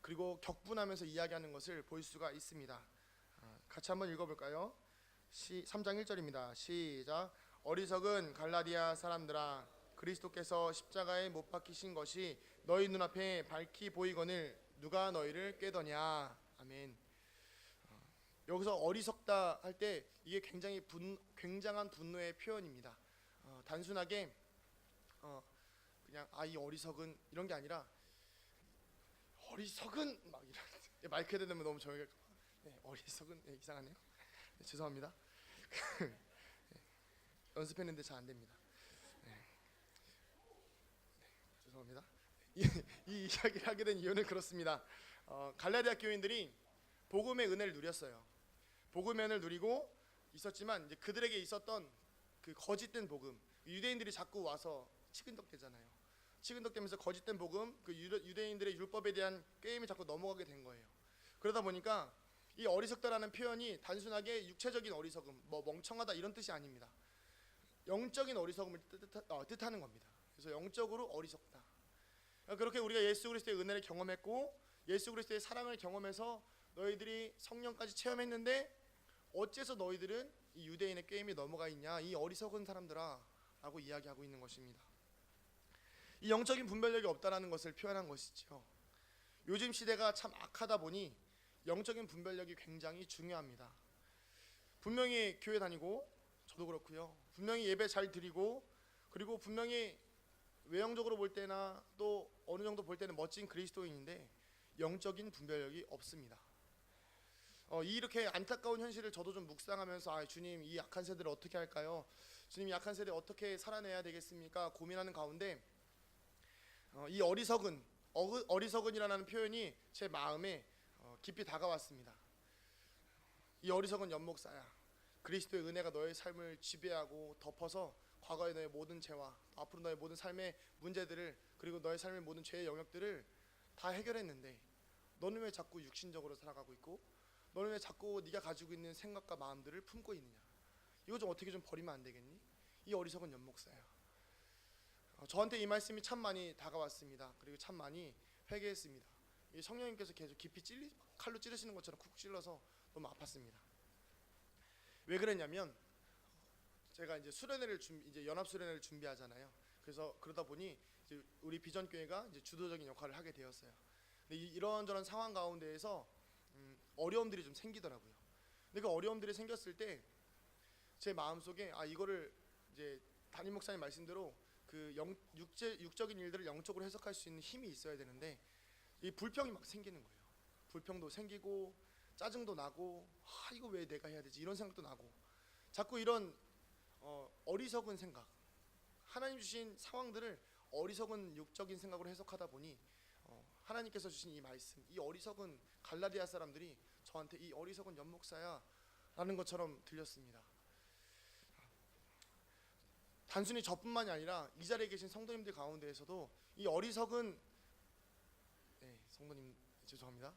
S1: 그리고 격분하면서 이야기하는 것을 볼 수가 있습니다. 같이 한번 읽어볼까요? 3장 1절입니다. 시작. 어리석은 갈라디아 사람들아, 그리스도께서 십자가에 못 박히신 것이 너희 눈앞에 밝히 보이거늘 누가 너희를 꾀더냐. 아멘. 여기서 어리석다 할 때 이게 굉장한 분노의 표현입니다. 단순하게 그냥 이 어리석은 이런 게 아니라 어리석은 막 이런 마이크에 대면 너무 저희가 어리석은 이상하네요. 죄송합니다. 연습했는데 잘 안 됩니다. 죄송합니다. 이 이야기를 하게 된 이유는 그렇습니다. 갈라디아 교인들이 복음의 은혜를 누렸어요. 복음의 은혜를 누리고 있었지만 이제 그들에게 있었던 그 거짓된 복음, 유대인들이 자꾸 와서 치근덕대잖아요. 치근덕대면서 거짓된 복음, 그 유대인들의 율법에 대한 꾀임이 자꾸 넘어가게 된 거예요. 그러다 보니까 이 어리석다라는 표현이 단순하게 육체적인 어리석음, 뭐 멍청하다 이런 뜻이 아닙니다. 영적인 어리석음을 뜻하는 겁니다. 그래서 영적으로 어리석다. 그렇게 우리가 예수 그리스도의 은혜를 경험했고 예수 그리스도의 사랑을 경험해서 너희들이 성령까지 체험했는데 어째서 너희들은 이 유대인의 꾀임이 넘어가 있냐, 이 어리석은 사람들아 라고 이야기하고 있는 것입니다. 이 영적인 분별력이 없다라는 것을 표현한 것이죠. 요즘 시대가 참 악하다 보니 영적인 분별력이 굉장히 중요합니다. 분명히 교회 다니고 저도 그렇고요. 분명히 예배 잘 드리고, 그리고 분명히 외형적으로 볼 때나 또 어느 정도 볼 때는 멋진 그리스도인인데 영적인 분별력이 없습니다. 이렇게 안타까운 현실을 저도 좀 묵상하면서 주님, 이 약한 세대를 어떻게 할까요? 주님, 이 약한 세대 어떻게 살아내야 되겠습니까? 고민하는 가운데 이 어리석은이라는 표현이 제 마음에 깊이 다가왔습니다. 이 어리석은 연목사야. 그리스도의 은혜가 너의 삶을 지배하고 덮어서 과거의 너의 모든 죄와 앞으로 너의 모든 삶의 문제들을, 그리고 너의 삶의 모든 죄의 영역들을 다 해결했는데 너는 왜 자꾸 육신적으로 살아가고 있고, 너는 왜 자꾸 네가 가지고 있는 생각과 마음들을 품고 있느냐. 이거 좀 어떻게 좀 버리면 안 되겠니? 이 어리석은 연목사야. 저한테 이 말씀이 참 많이 다가왔습니다. 그리고 참 많이 회개했습니다. 이 성령님께서 계속 깊이 칼로 찌르시는 것처럼 쿡 찔러서 너무 아팠습니다. 왜 그랬냐면 제가 이제 수련회를 이제 연합 수련회를 준비하잖아요. 그래서 그러다 보니 이제 우리 비전 교회가 이제 주도적인 역할을 하게 되었어요. 근데 이런저런 상황 가운데에서 어려움들이 좀 생기더라고요. 근데 그 어려움들이 생겼을 때 제 마음속에 이거를 이제 담임 목사님 말씀대로 그 육적인 일들을 영적으로 해석할 수 있는 힘이 있어야 되는데 이 불평이 막 생기는 거예요. 불평도 생기고 짜증도 나고 이거 왜 내가 해야 되지 이런 생각도 나고 자꾸 이런 어리석은 생각 하나님 주신 상황들을 어리석은 육적인 생각으로 해석하다 보니 하나님께서 주신 이 말씀 이 어리석은 갈라디아 사람들이 저한테 이 어리석은 연목사야 라는 것처럼 들렸습니다. 단순히 저뿐만이 아니라 이 자리에 계신 성도님들 가운데에서도 이 어리석은 성도님 죄송합니다.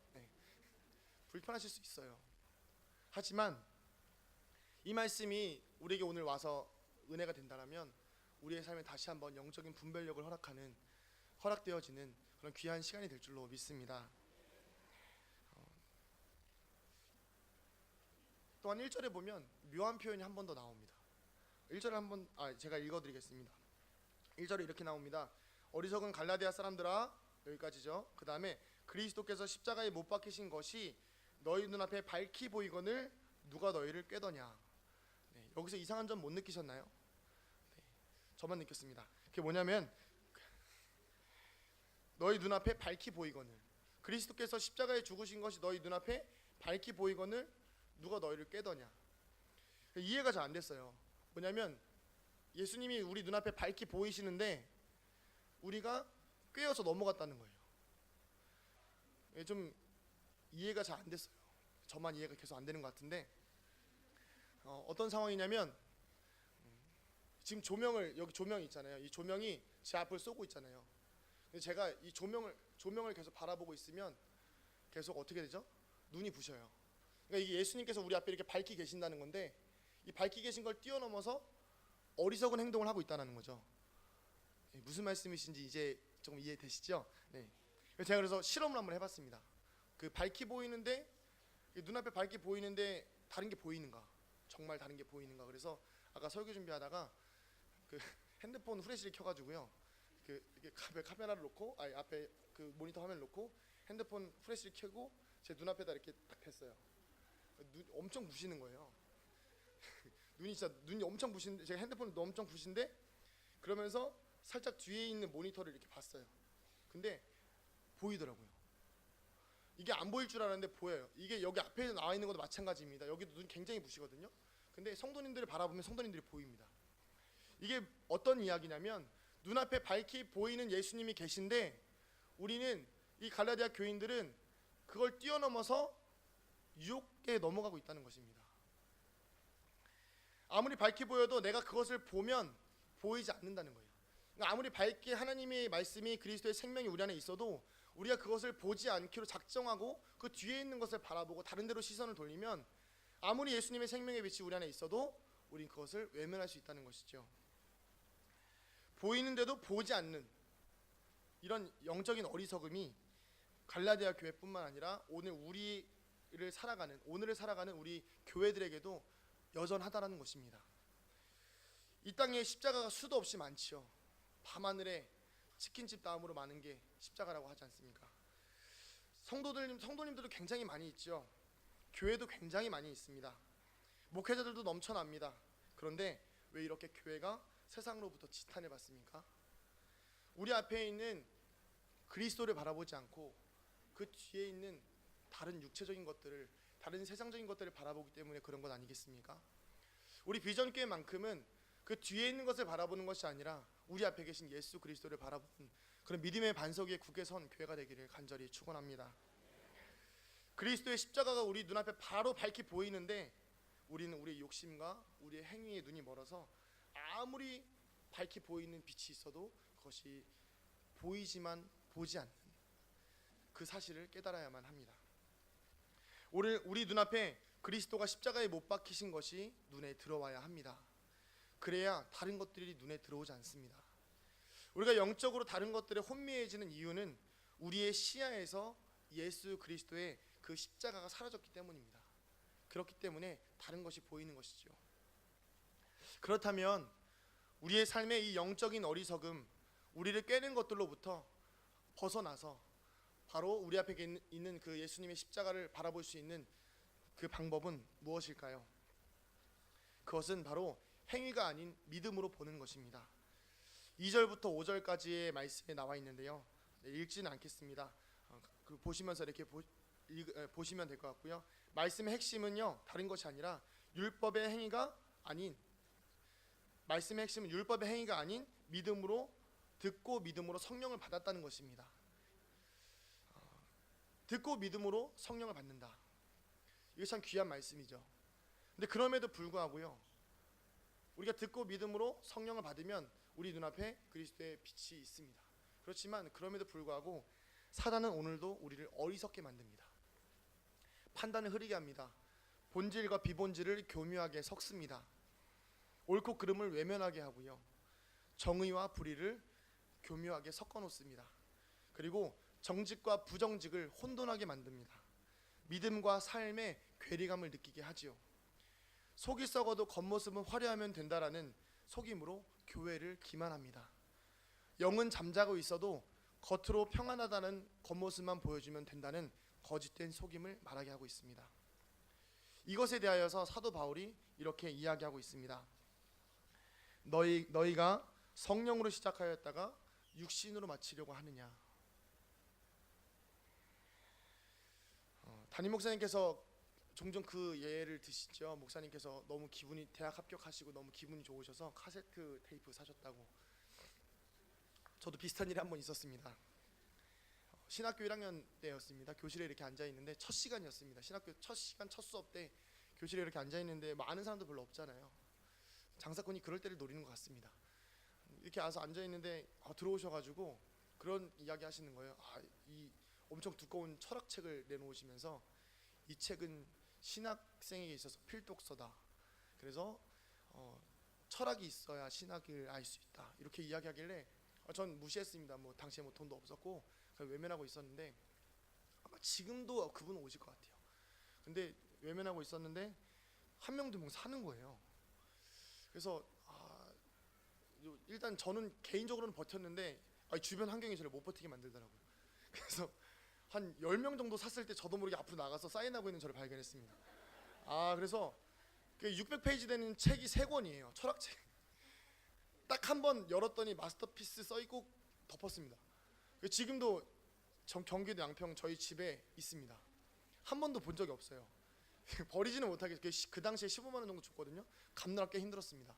S1: 불편하실 수 있어요. 하지만 이 말씀이 우리에게 오늘 와서 은혜가 된다면 우리의 삶에 다시 한번 영적인 분별력을 허락되어지는 그런 귀한 시간이 될 줄로 믿습니다. 또한 1절에 보면 묘한 표현이 한 번 더 나옵니다. 1절을 한번 제가 읽어드리겠습니다. 1절에 이렇게 나옵니다. 어리석은 갈라디아 사람들아 여기까지죠. 그 다음에 그리스도께서 십자가에 못 박히신 것이 너희 눈앞에 밝히 보이거늘 누가 너희를 꾀더냐. 여기서 이상한 점 못 느끼셨나요? 저만 느꼈습니다. 그게 뭐냐면 너희 눈앞에 밝히 보이거늘 그리스도께서 십자가에 죽으신 것이 너희 눈앞에 밝히 보이거늘 누가 너희를 꾀더냐. 이해가 잘 안 됐어요. 뭐냐면 예수님이 우리 눈앞에 밝히 보이시는데 우리가 꾀어서 넘어갔다는 거예요. 좀 이해가 잘 안 됐어요. 저만 이해가 계속 안 되는 것 같은데 어떤 상황이냐면 지금 여기 조명이 있잖아요. 이 조명이 제 앞을 쏘고 있잖아요. 근데 제가 이 조명을 계속 바라보고 있으면 계속 어떻게 되죠? 눈이 부셔요. 그러니까 이게 예수님께서 우리 앞에 이렇게 밝히 계신다는 건데 이 밝히 계신 걸 뛰어넘어서 어리석은 행동을 하고 있다는 거죠. 무슨 말씀이신지 이제 조금 이해되시죠? 제가 그래서 실험을 한번 해봤습니다. 그 밝히 보이는데 눈앞에 밝게 보이는데 다른 게 보이는가? 정말 다른 게 보이는가? 그래서 아까 설교 준비하다가 그 핸드폰 후레쉬를 켜가지고요. 이렇게 카메라를 놓고 앞에 그 모니터 화면을 놓고 핸드폰 후레쉬를 켜고 제 눈앞에다 이렇게 딱 댔어요. 엄청 부시는 거예요. 눈이 엄청 부신데 제가 핸드폰을 엄청 부신데 그러면서 살짝 뒤에 있는 모니터를 이렇게 봤어요. 근데 보이더라고요. 이게 안 보일 줄 알았는데 보여요. 이게 여기 앞에 나와 있는 것도 마찬가지입니다. 여기도 눈이 굉장히 부시거든요. 근데 성도님들을 바라보면 성도님들이 보입니다. 이게 어떤 이야기냐면 눈앞에 밝히 보이는 예수님이 계신데 우리는 이 갈라디아 교인들은 그걸 뛰어넘어서 유혹에 넘어가고 있다는 것입니다. 아무리 밝게 보여도 내가 그것을 보면 보이지 않는다는 거예요. 그러니까 아무리 밝게 하나님의 말씀이 그리스도의 생명이 우리 안에 있어도 우리가 그것을 보지 않기로 작정하고 그 뒤에 있는 것을 바라보고 다른 데로 시선을 돌리면 아무리 예수님의 생명의 빛이 우리 안에 있어도 우린 그것을 외면할 수 있다는 것이죠. 보이는데도 보지 않는 이런 영적인 어리석음이 갈라디아 교회뿐만 아니라 오늘을 살아가는 우리 교회들에게도 여전하다라는 것입니다. 이 땅에 십자가가 수도 없이 많지요. 밤하늘에 치킨집 다음으로 많은 게 십자가라고 하지 않습니까? 성도님들도 굉장히 많이 있죠. 교회도 굉장히 많이 있습니다. 목회자들도 넘쳐납니다. 그런데 왜 이렇게 교회가 세상으로부터 지탄을 받습니까? 우리 앞에 있는 그리스도를 바라보지 않고 그 뒤에 있는 다른 육체적인 것들을 다른 세상적인 것들을 바라보기 때문에 그런 것 아니겠습니까? 우리 비전교회만큼은 그 뒤에 있는 것을 바라보는 것이 아니라 우리 앞에 계신 예수 그리스도를 바라보는 그런 믿음의 반석 위에 굳게 선 교회가 되기를 간절히 축원합니다. 그리스도의 십자가가 우리 눈앞에 바로 밝히 보이는데 우리는 우리의 욕심과 우리의 행위에 눈이 멀어서 아무리 밝히 보이는 빛이 있어도 그것이 보이지만 보지 않는 그 사실을 깨달아야만 합니다. 오늘 우리 눈앞에 그리스도가 십자가에 못 박히신 것이 눈에 들어와야 합니다. 그래야 다른 것들이 눈에 들어오지 않습니다. 우리가 영적으로 다른 것들에 혼미해지는 이유는 우리의 시야에서 예수 그리스도의 그 십자가가 사라졌기 때문입니다. 그렇기 때문에 다른 것이 보이는 것이죠. 그렇다면 우리의 삶의 이 영적인 어리석음, 우리를 꿰는 것들로부터 벗어나서 바로 우리 앞에 있는 그 예수님의 십자가를 바라볼 수 있는 그 방법은 무엇일까요? 그것은 바로 행위가 아닌 믿음으로 보는 것입니다. 2절부터 5절까지의 말씀에 나와 있는데요. 읽지는 않겠습니다. 보시면서 이렇게 보시면 될 것 같고요. 말씀의 핵심은요, 다른 것이 아니라 율법의 행위가 아닌, 말씀의 핵심은 율법의 행위가 아닌 믿음으로 듣고 믿음으로 성령을 받았다는 것입니다. 듣고 믿음으로 성령을 받는다. 이게 참 귀한 말씀이죠. 근데 그럼에도 불구하고요, 우리가 듣고 믿음으로 성령을 받으면 우리 눈앞에 그리스도의 빛이 있습니다. 그렇지만 그럼에도 불구하고 사단은 오늘도 우리를 어리석게 만듭니다. 판단을 흐리게 합니다. 본질과 비본질을 교묘하게 섞습니다. 옳고 그름을 외면하게 하고요, 정의와 불의를 교묘하게 섞어 놓습니다. 그리고 정직과 부정직을 혼돈하게 만듭니다. 믿음과 삶의 괴리감을 느끼게 하지요. 속이 썩어도 겉모습은 화려하면 된다라는 속임으로 교회를 기만합니다. 영은 잠자고 있어도 겉으로 평안하다는 겉모습만 보여주면 된다는 거짓된 속임을 말하게 하고 있습니다. 이것에 대하여서 사도 바울이 이렇게 이야기하고 있습니다. 너희가 성령으로 시작하였다가 육신으로 마치려고 하느냐. 담임 목사님께서 종종 그 예를 드시죠. 목사님께서 너무 대학 합격하시고 너무 기분이 좋으셔서 카세트 테이프 사셨다고. 저도 비슷한 일이 한 번 있었습니다. 신학교 1학년 때였습니다. 교실에 이렇게 앉아 있는데 첫 시간이었습니다. 신학교 첫 시간 첫 수업 때 교실에 이렇게 앉아 있는데 아는 사람도 별로 없잖아요. 장사꾼이 그럴 때를 노리는 것 같습니다. 이렇게 와서 앉아 있는데 들어오셔가지고 그런 이야기 하시는 거예요. 이 엄청 두꺼운 철학책을 내놓으시면서 이 책은 신학생에게 있어서 필독서다. 그래서 철학이 있어야 신학을 알 수 있다. 이렇게 이야기하길래 전 무시했습니다. 당시에 돈도 없었고 외면하고 있었는데 아마 지금도 그분은 오실 것 같아요. 근데 외면하고 있었는데 한 명도 사는 거예요. 그래서 일단 저는 개인적으로는 버텼는데 주변 환경이 저를 못 버티게 만들더라고요. 그래서 한 10명 정도 샀을 때 저도 모르게 앞으로 나가서 사인하고 있는 저를 발견했습니다. 그래서 600페이지 되는 책이 3권이에요. 철학책. 딱 한 번 열었더니 마스터피스 써있고 덮었습니다. 지금도 경기도 양평 저희 집에 있습니다. 한 번도 본 적이 없어요. 버리지는 못하게 그 당시에 15만 원 정도 줬거든요. 갚느라 꽤 힘들었습니다.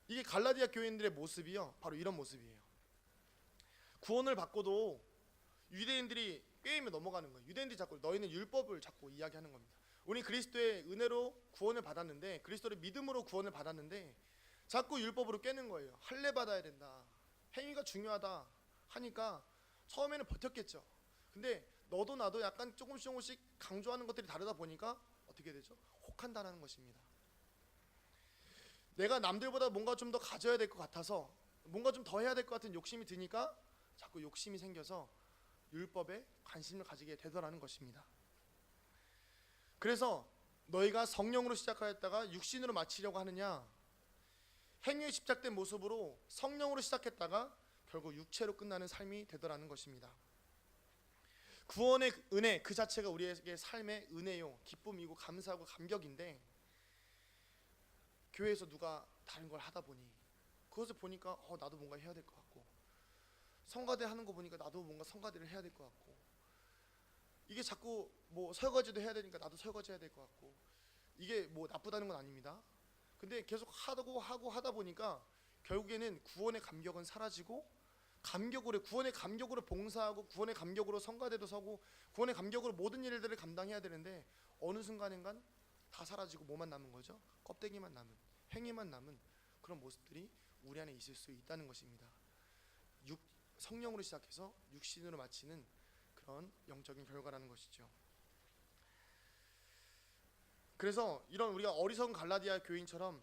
S1: 이게 갈라디아 교인들의 모습이요, 바로 이런 모습이에요. 구원을 받고도 유대인들이 꾀임에 넘어가는 거예요. 유대인들이 자꾸 너희는 율법을 자꾸 이야기하는 겁니다. 우리 그리스도의 은혜로 구원을 받았는데, 그리스도의 믿음으로 구원을 받았는데 자꾸 율법으로 깨는 거예요. 할례 받아야 된다, 행위가 중요하다 하니까 처음에는 버텼겠죠. 근데 너도 나도 약간 조금씩 강조하는 것들이 다르다 보니까 어떻게 되죠? 혹한다는 것입니다. 내가 남들보다 뭔가 좀 더 가져야 될 것 같아서, 뭔가 좀 더 해야 될 것 같은 욕심이 드니까 자꾸 욕심이 생겨서 율법에 관심을 가지게 되더라는 것입니다. 그래서 너희가 성령으로 시작하였다가 육신으로 마치려고 하느냐, 행위에 집착된 모습으로 성령으로 시작했다가 결국 육체로 끝나는 삶이 되더라는 것입니다. 구원의 은혜 그 자체가 우리에게 삶의 은혜요, 기쁨이고 감사하고 감격인데, 교회에서 누가 다른 걸 하다 보니 그것을 보니까 나도 뭔가 해야 될 것 같고, 성가대 하는 거 보니까 나도 뭔가 성가대를 해야 될 것 같고, 이게 자꾸 설거지도 해야 되니까 나도 설거지 해야 될 것 같고, 이게 나쁘다는 건 아닙니다. 근데 계속 하고 하다 보니까 결국에는 구원의 감격은 사라지고, 구원의 감격으로 봉사하고, 구원의 감격으로 성가대도 서고, 구원의 감격으로 모든 일들을 감당해야 되는데 어느 순간인간 다 사라지고 뭐만 남은 거죠? 껍데기만 남은, 행위만 남은 그런 모습들이 우리 안에 있을 수 있다는 것입니다. 성령으로 시작해서 육신으로 마치는 그런 영적인 결과라는 것이죠. 그래서 이런 우리가 어리석은 갈라디아 교인처럼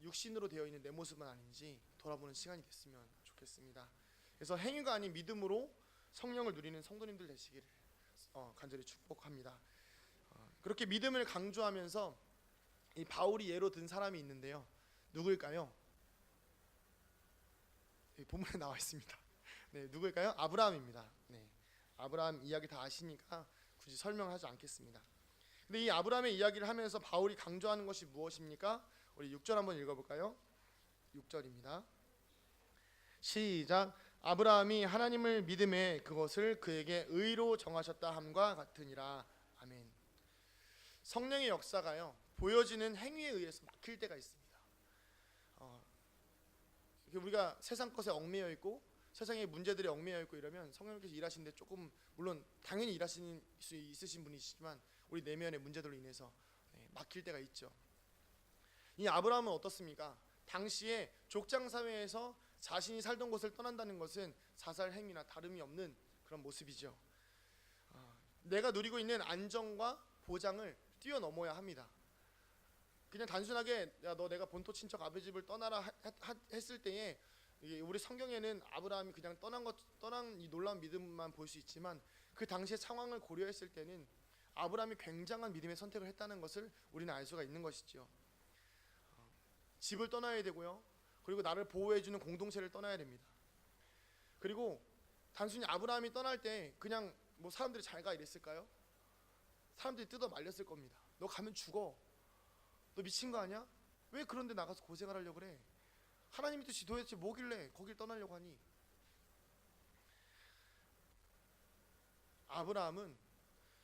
S1: 육신으로 되어 있는 내 모습은 아닌지 돌아보는 시간이 됐으면 좋겠습니다. 그래서 행위가 아닌 믿음으로 성령을 누리는 성도님들 되시기를 간절히 축복합니다. 그렇게 믿음을 강조하면서 이 바울이 예로 든 사람이 있는데요. 누구일까요? 본문에 나와 있습니다. 네, 누구일까요? 아브라함입니다. 네, 아브라함 이야기 다 아시니까 굳이 설명하지 않겠습니다. 근데 이 아브라함의 이야기를 하면서 바울이 강조하는 것이 무엇입니까? 우리 6절 한번 읽어볼까요? 6절입니다. 시작. 아브라함이 하나님을 믿음에 그것을 그에게 의로 정하셨다 함과 같으니라. 아멘. 성령의 역사가요, 보여지는 행위에 의해서 막힐 때가 있습니다. 우리가 세상 것에 얽매여 있고 세상의 문제들에 얽매여 있고 이러면 성령께서 일하시는데 조금, 물론 당연히 일하시는 수 있으신 분이시지만 우리 내면의 문제들로 인해서 막힐 때가 있죠. 이 아브라함은 어떻습니까? 당시에 족장 사회에서 자신이 살던 곳을 떠난다는 것은 자살 행위나 다름이 없는 그런 모습이죠. 내가 누리고 있는 안정과 보장을 뛰어넘어야 합니다. 그냥 단순하게 야, 너 내가 본토 친척 아버지 집을 떠나라 했을 때에, 우리 성경에는 아브라함이 그냥 떠난 이 놀라운 믿음만 볼 수 있지만 그 당시의 상황을 고려했을 때는 아브라함이 굉장한 믿음의 선택을 했다는 것을 우리는 알 수가 있는 것이죠. 집을 떠나야 되고요, 그리고 나를 보호해주는 공동체를 떠나야 됩니다. 그리고 단순히 아브라함이 떠날 때 그냥 뭐 사람들이 잘 가 이랬을까요? 사람들이 뜯어 말렸을 겁니다. 너 가면 죽어. 너 미친 거 아니야? 왜 그런데 나가서 고생을 하려고 그래? 하나님이 뜻이 도대체 뭐길래 거길 떠나려고 하니? 아브라함은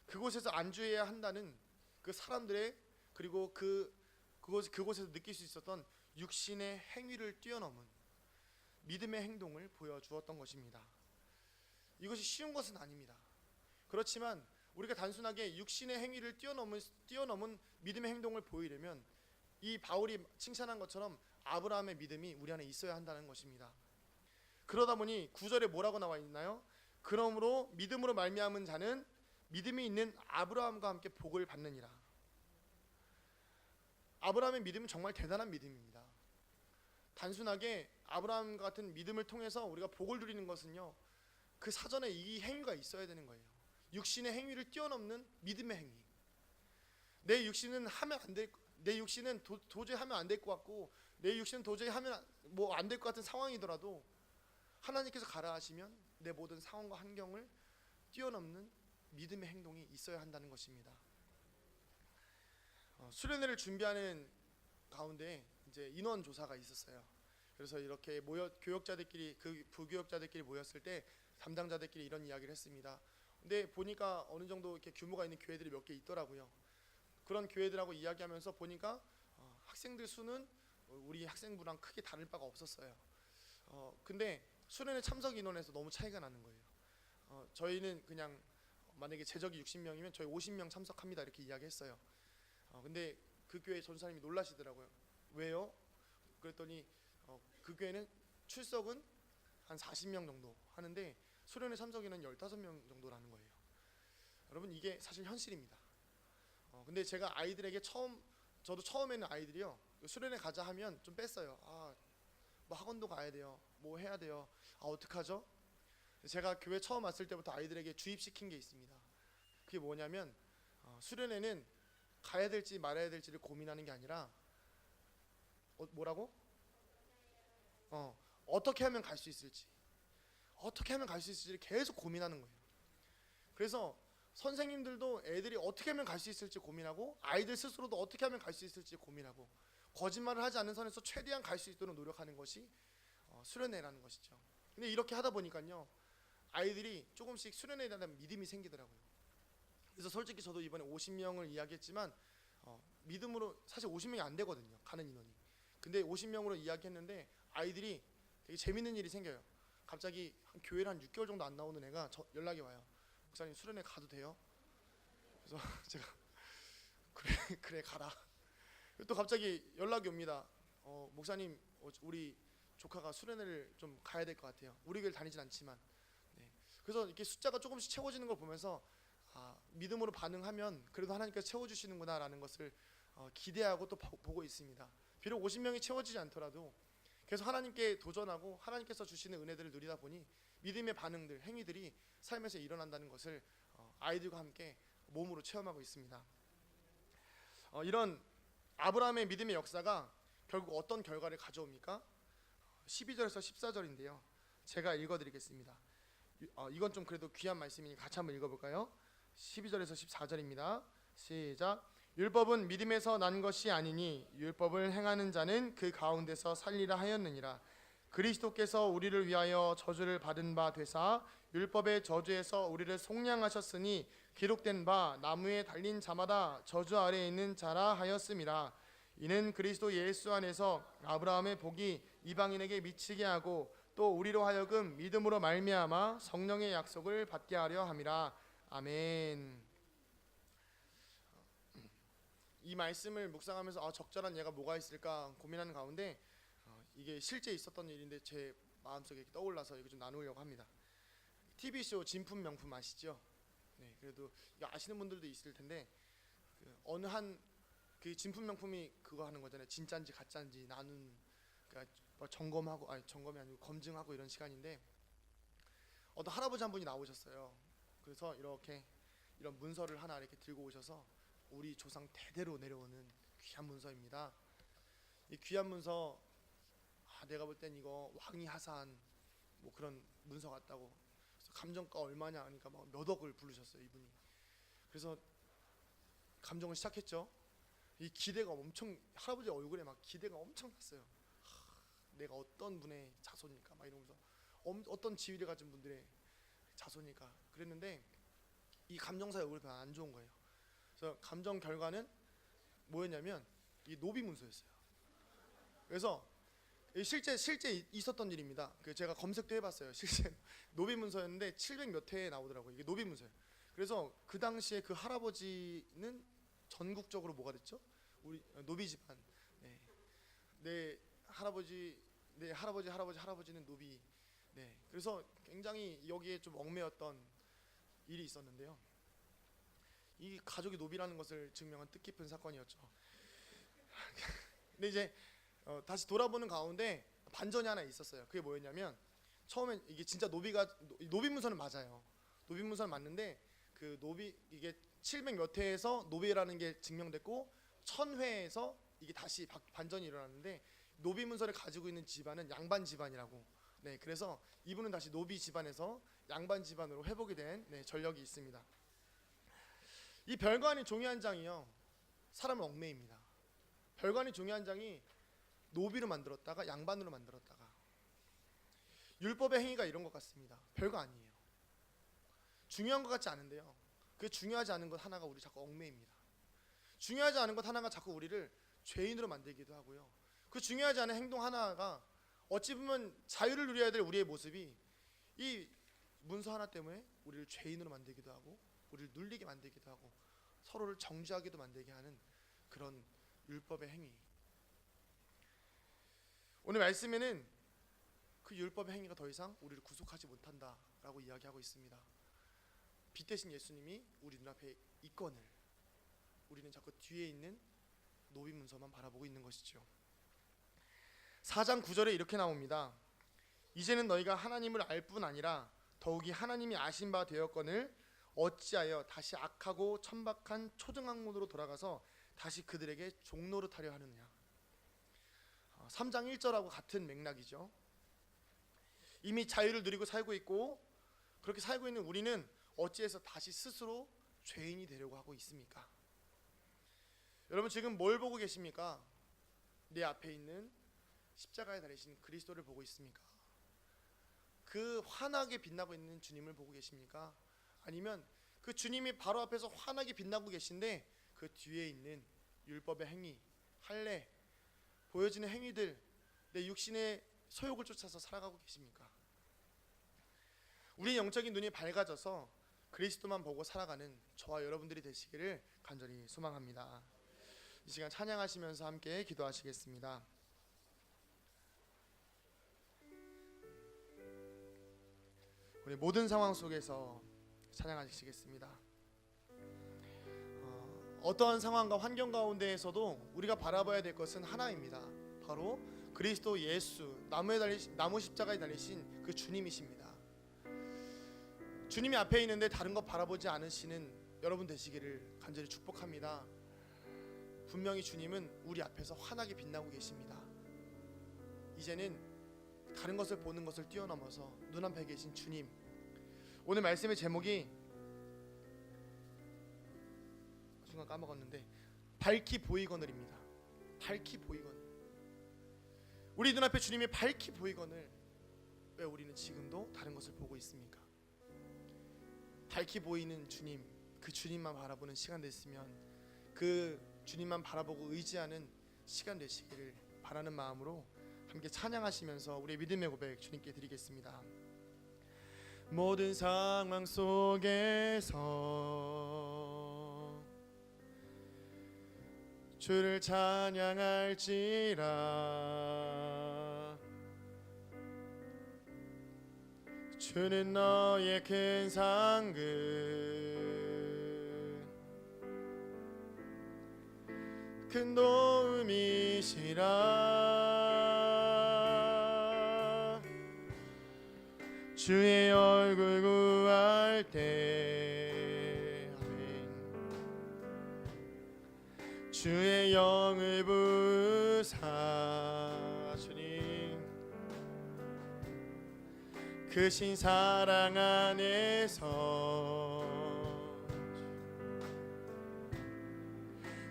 S1: 그곳에서 안주해야 한다는 그 사람들의, 그리고 그곳에서 느낄 수 있었던 육신의 행위를 뛰어넘은 믿음의 행동을 보여주었던 것입니다. 이것이 쉬운 것은 아닙니다. 그렇지만 우리가 단순하게 육신의 행위를 뛰어넘은 믿음의 행동을 보이려면 이 바울이 칭찬한 것처럼 아브라함의 믿음이 우리 안에 있어야 한다는 것입니다. 그러다 보니 9절에 뭐라고 나와 있나요? 그러므로 믿음으로 말미암은 자는 믿음이 있는 아브라함과 함께 복을 받느니라. 아브라함의 믿음은 정말 대단한 믿음입니다. 단순하게 아브라함 같은 믿음을 통해서 우리가 복을 누리는 것은요, 그 사전에 이 행위가 있어야 되는 거예요. 육신의 행위를 뛰어넘는 믿음의 행위. 내 육신은 도저히 하면 안 될 것 같고, 내 육신은 도저히 하면 뭐 안 될 것 같은 상황이더라도 하나님께서 가라 하시면 내 모든 상황과 환경을 뛰어넘는 믿음의 행동이 있어야 한다는 것입니다. 수련회를 준비하는 가운데 이제 인원 조사가 있었어요. 그래서 이렇게 교역자들끼리, 그 부교역자들끼리 모였을 때 담당자들끼리 이런 이야기를 했습니다. 근데 보니까 어느 정도 이렇게 규모가 있는 교회들이 몇 개 있더라고요. 그런 교회들하고 이야기하면서 보니까 학생들 수는 우리 학생부랑 크게 다를 바가 없었어요. 근데 수련회 참석 인원에서 너무 차이가 나는 거예요. 저희는 그냥 만약에 제적이 60명이면 저희 50명 참석합니다 이렇게 이야기했어요. 근데 그 교회 전사님이 놀라시더라고요. 왜요? 그랬더니 그 교회는 출석은 한 40명 정도 하는데 수련회 참석인은 15명 정도라는 거예요. 여러분, 이게 사실 현실입니다. 근데 제가 아이들에게 저도 처음에는 아이들이요, 수련회 가자 하면 좀 뺐어요. 뭐 학원도 가야 돼요, 뭐 해야 돼요, 어떡하죠? 제가 교회 처음 왔을 때부터 아이들에게 주입시킨 게 있습니다. 그게 뭐냐면 수련회는 가야 될지 말아야 될지를 고민하는 게 아니라 뭐라고? 어떻게 하면 갈 수 있을지를 계속 고민하는 거예요. 그래서 선생님들도 애들이 어떻게 하면 갈 수 있을지 고민하고, 아이들 스스로도 어떻게 하면 갈 수 있을지 고민하고, 거짓말을 하지 않는 선에서 최대한 갈 수 있도록 노력하는 것이 수련회라는 것이죠. 근데 이렇게 하다 보니까요, 아이들이 조금씩 수련회에 대한 믿음이 생기더라고요. 그래서 솔직히 저도 이번에 50명을 이야기했지만 믿음으로 사실 50명이 안 되거든요, 가는 인원이. 근데 50명으로 이야기했는데 아이들이 되게 재밌는 일이 생겨요. 갑자기 교회를 한 6개월 정도 안 나오는 애가 연락이 와요. 목사님, 수련회 가도 돼요? 그래서 제가 그래 가라. 또 갑자기 연락이 옵니다. 목사님, 우리 조카가 수련회를 좀 가야 될 것 같아요. 우리 교회를 다니진 않지만. 네. 그래서 이렇게 숫자가 조금씩 채워지는 걸 보면서 믿음으로 반응하면 그래도 하나님께서 채워주시는구나 라는 것을 기대하고 또 보고 있습니다. 비록 50명이 채워지지 않더라도 계속 하나님께 도전하고 하나님께서 주시는 은혜들을 누리다 보니 믿음의 반응들, 행위들이 삶에서 일어난다는 것을 아이들과 함께 몸으로 체험하고 있습니다. 이런 아브라함의 믿음의 역사가 결국 어떤 결과를 가져옵니까? 12절에서 14절인데요. 제가 읽어드리겠습니다. 이건 좀 그래도 귀한 말씀이니 같이 한번 읽어볼까요? 12절에서 14절입니다. 시작. 율법은 믿음에서 난 것이 아니니 율법을 행하는 자는 그 가운데서 살리라 하였느니라. 그리스도께서 우리를 위하여 저주를 받은 바 되사 율법의 저주에서 우리를 속량하셨으니 기록된 바 나무에 달린 자마다 저주 아래에 있는 자라 하였음이라. 이는 그리스도 예수 안에서 아브라함의 복이 이방인에게 미치게 하고 또 우리로 하여금 믿음으로 말미암아 성령의 약속을 받게 하려 함이라. 아멘. 이 말씀을 묵상하면서 적절한 예가 뭐가 있을까 고민하는 가운데 이게 실제 있었던 일인데 제 마음속에 떠올라서 이거 좀 나누려고 합니다. TV쇼 진품 명품 아시죠? 네, 그래도 이거 아시는 분들도 있을 텐데 어느 한 그 진품 명품이 그거 하는 거잖아요. 진짜인지 가짜인지 나눈, 그러니까 뭐 점검하고 점검이 아니고 검증하고 이런 시간인데 어떤 할아버지 한 분이 나오셨어요. 그래서 이런 문서를 하나 이렇게 들고 오셔서 우리 조상 대대로 내려오는 귀한 문서입니다. 이 귀한 문서 내가 볼 땐 이거 왕이 하사한 뭐 그런 문서 같다고. 그래서 감정가 얼마냐 하니까 막 몇 억을 부르셨어요 이분이. 그래서 감정을 시작했죠. 이 기대가 엄청, 할아버지 얼굴에 막 기대가 엄청 났어요. 내가 어떤 분의 자손일까 막 이러면서 어떤 지위를 가진 분들의 자손일까 그랬는데 이 감정사의 얼굴이 별로 안 좋은 거예요. 그래서 감정 결과는 뭐였냐면 이 노비 문서였어요. 그래서 실제 있었던 일입니다. 제가 검색도 해봤어요. 실제 노비 문서였는데 700 몇 회에 나오더라고요. 이게 노비 문서예요. 그래서 그 당시에 그 할아버지는 전국적으로 뭐가 됐죠? 우리 노비 집안. 네. 내 할아버지는 노비. 네. 그래서 굉장히 여기에 좀 얽매였던 일이 있었는데요. 이 가족이 노비라는 것을 증명한 뜻깊은 사건이었죠. 근데 이제 다시 돌아보는 가운데 반전이 하나 있었어요. 그게 뭐였냐면 처음엔 이게 진짜 노비 문서는 맞아요. 노비 문서는 맞는데 그 노비 이게 700 몇 회에서 노비라는 게 증명됐고 1000회에서 이게 다시 반전이 일어났는데 노비 문서를 가지고 있는 집안은 양반 집안이라고. 네, 그래서 이분은 다시 노비 집안에서 양반 집안으로 회복이 된 전력이 있습니다. 이 별거 아닌 종이 한 장이요 사람을 얽매입니다. 별거 아닌 종이 한 장이 노비로 만들었다가 양반으로 만들었다가. 율법의 행위가 이런 것 같습니다. 별거 아니에요. 중요한 것 같지 않은데요, 그 중요하지 않은 것 하나가 우리 자꾸 얽매입니다. 중요하지 않은 것 하나가 자꾸 우리를 죄인으로 만들기도 하고요, 그 중요하지 않은 행동 하나가 어찌 보면 자유를 누려야 될 우리의 모습이 이 문서 하나 때문에 우리를 죄인으로 만들기도 하고 우리를 눌리게 만들기도 하고 서로를 정죄하기도 만들게 하는 그런 율법의 행위. 오늘 말씀에는 그 율법의 행위가 더 이상 우리를 구속하지 못한다라고 이야기하고 있습니다. 빛 대신 예수님이 우리 눈앞에 있거늘 우리는 자꾸 뒤에 있는 노비 문서만 바라보고 있는 것이죠. 4장 9절에 이렇게 나옵니다. 이제는 너희가 하나님을 알 뿐 아니라 더욱이 하나님이 아신 바 되었거늘 어찌하여 다시 악하고 천박한 초등학문으로 돌아가서 다시 그들에게 종노릇하려 하느냐. 3장 1절하고 같은 맥락이죠. 이미 자유를 누리고 살고 있고 그렇게 살고 있는 우리는 어찌해서 다시 스스로 죄인이 되려고 하고 있습니까? 여러분 지금 뭘 보고 계십니까? 내 앞에 있는 십자가에 달리신 그리스도를 보고 있습니까? 그 환하게 빛나고 있는 주님을 보고 계십니까? 아니면 그 주님이 바로 앞에서 환하게 빛나고 계신데 그 뒤에 있는 율법의 행위, 할례, 보여지는 행위들, 내 육신의 소욕을 쫓아서 살아가고 계십니까? 우리 영적인 눈이 밝아져서 그리스도만 보고 살아가는 저와 여러분들이 되시기를 간절히 소망합니다. 이 시간 찬양하시면서 함께 기도하시겠습니다. 우리 모든 상황 속에서 찬양하시겠습니다. 어떠한 상황과 환경 가운데에서도 우리가 바라봐야 될 것은 하나입니다. 바로 그리스도 예수, 나무 십자가에 달리신 그 주님이십니다. 주님이 앞에 있는데 다른 것 바라보지 않으시는 여러분 되시기를 간절히 축복합니다. 분명히 주님은 우리 앞에서 환하게 빛나고 계십니다. 이제는 다른 것을 보는 것을 뛰어넘어서 눈앞에 계신 주님. 오늘 말씀의 제목이 순간 까먹었는데 밝히 보이거늘입니다. 밝히 보이거늘. 우리 눈앞에 주님이 밝히 보이거늘 왜 우리는 지금도 다른 것을 보고 있습니까? 밝히 보이는 주님, 그 주님만 바라보는 시간 됐으면 그 주님만 바라보고 의지하는 시간 되시기를 바라는 마음으로 함께 찬양하시면서 우리의 믿음의 고백 주님께 드리겠습니다. 모든 상황 속에서 주를 찬양할지라. 주는 너의 큰 상급, 큰 도움이시라. 주의 얼굴 구할 때 주의 영을 부으사 주님 크신 사랑 안에서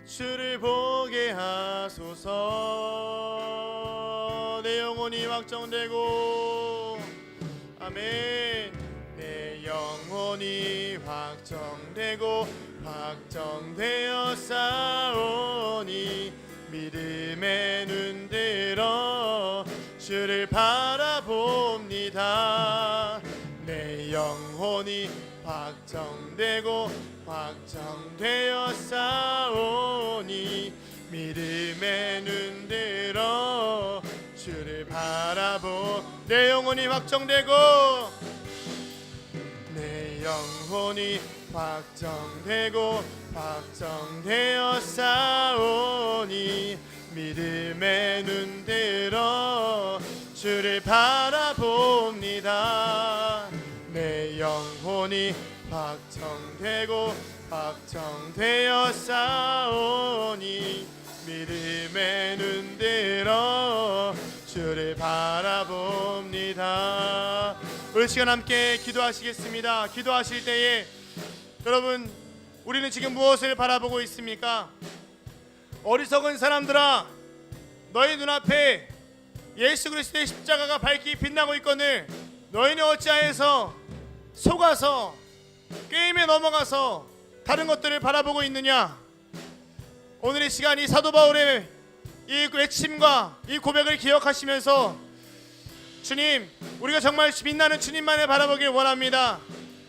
S1: 주를 보게 하소서. 내 영혼이 확정되고 아멘. 내 영혼이 확정되고 확정되어 싸우니 믿음의 눈 들어 주를 바라봅니다. 내 영혼이 확정되고 확정되어 싸우니 믿음의 눈 들어 주를 내 영혼이 확정되고 내 영혼이 확정되고 확정되어 싸우니 믿음의 눈 들어 주를 바라봅니다. 내 영혼이 확정되고 확정되어 싸우니 믿음의 눈 들어 주를 바라봅니다. 우리 시간 함께 기도하시겠습니다. 기도하실 때에 여러분, 우리는 지금 무엇을 바라보고 있습니까? 어리석은 사람들아, 너희 눈앞에 예수 그리스도의 십자가가 밝히 빛나고 있거늘 너희는 어찌하여서 속아서 게임에 넘어가서 다른 것들을 바라보고 있느냐? 오늘의 시간 이 사도 바울의 이 외침과 이 고백을 기억하시면서 주님, 우리가 정말 빛나는 주님만을 바라보길 원합니다.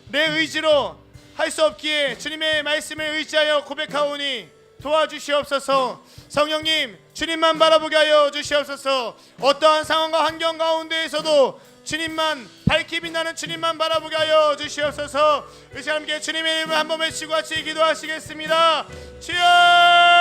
S1: 내 의지로 할 수 없기에 주님의 말씀을 의지하여 고백하오니 도와주시옵소서. 성령님, 주님만 바라보게 하여 주시옵소서. 어떠한 상황과 환경 가운데에서도 주님만, 밝히 빛나는 주님만 바라보게 하여 주시옵소서. 이 시간 함께 주님의 이름을 한번 외치고 같이 기도하시겠습니다. 주여!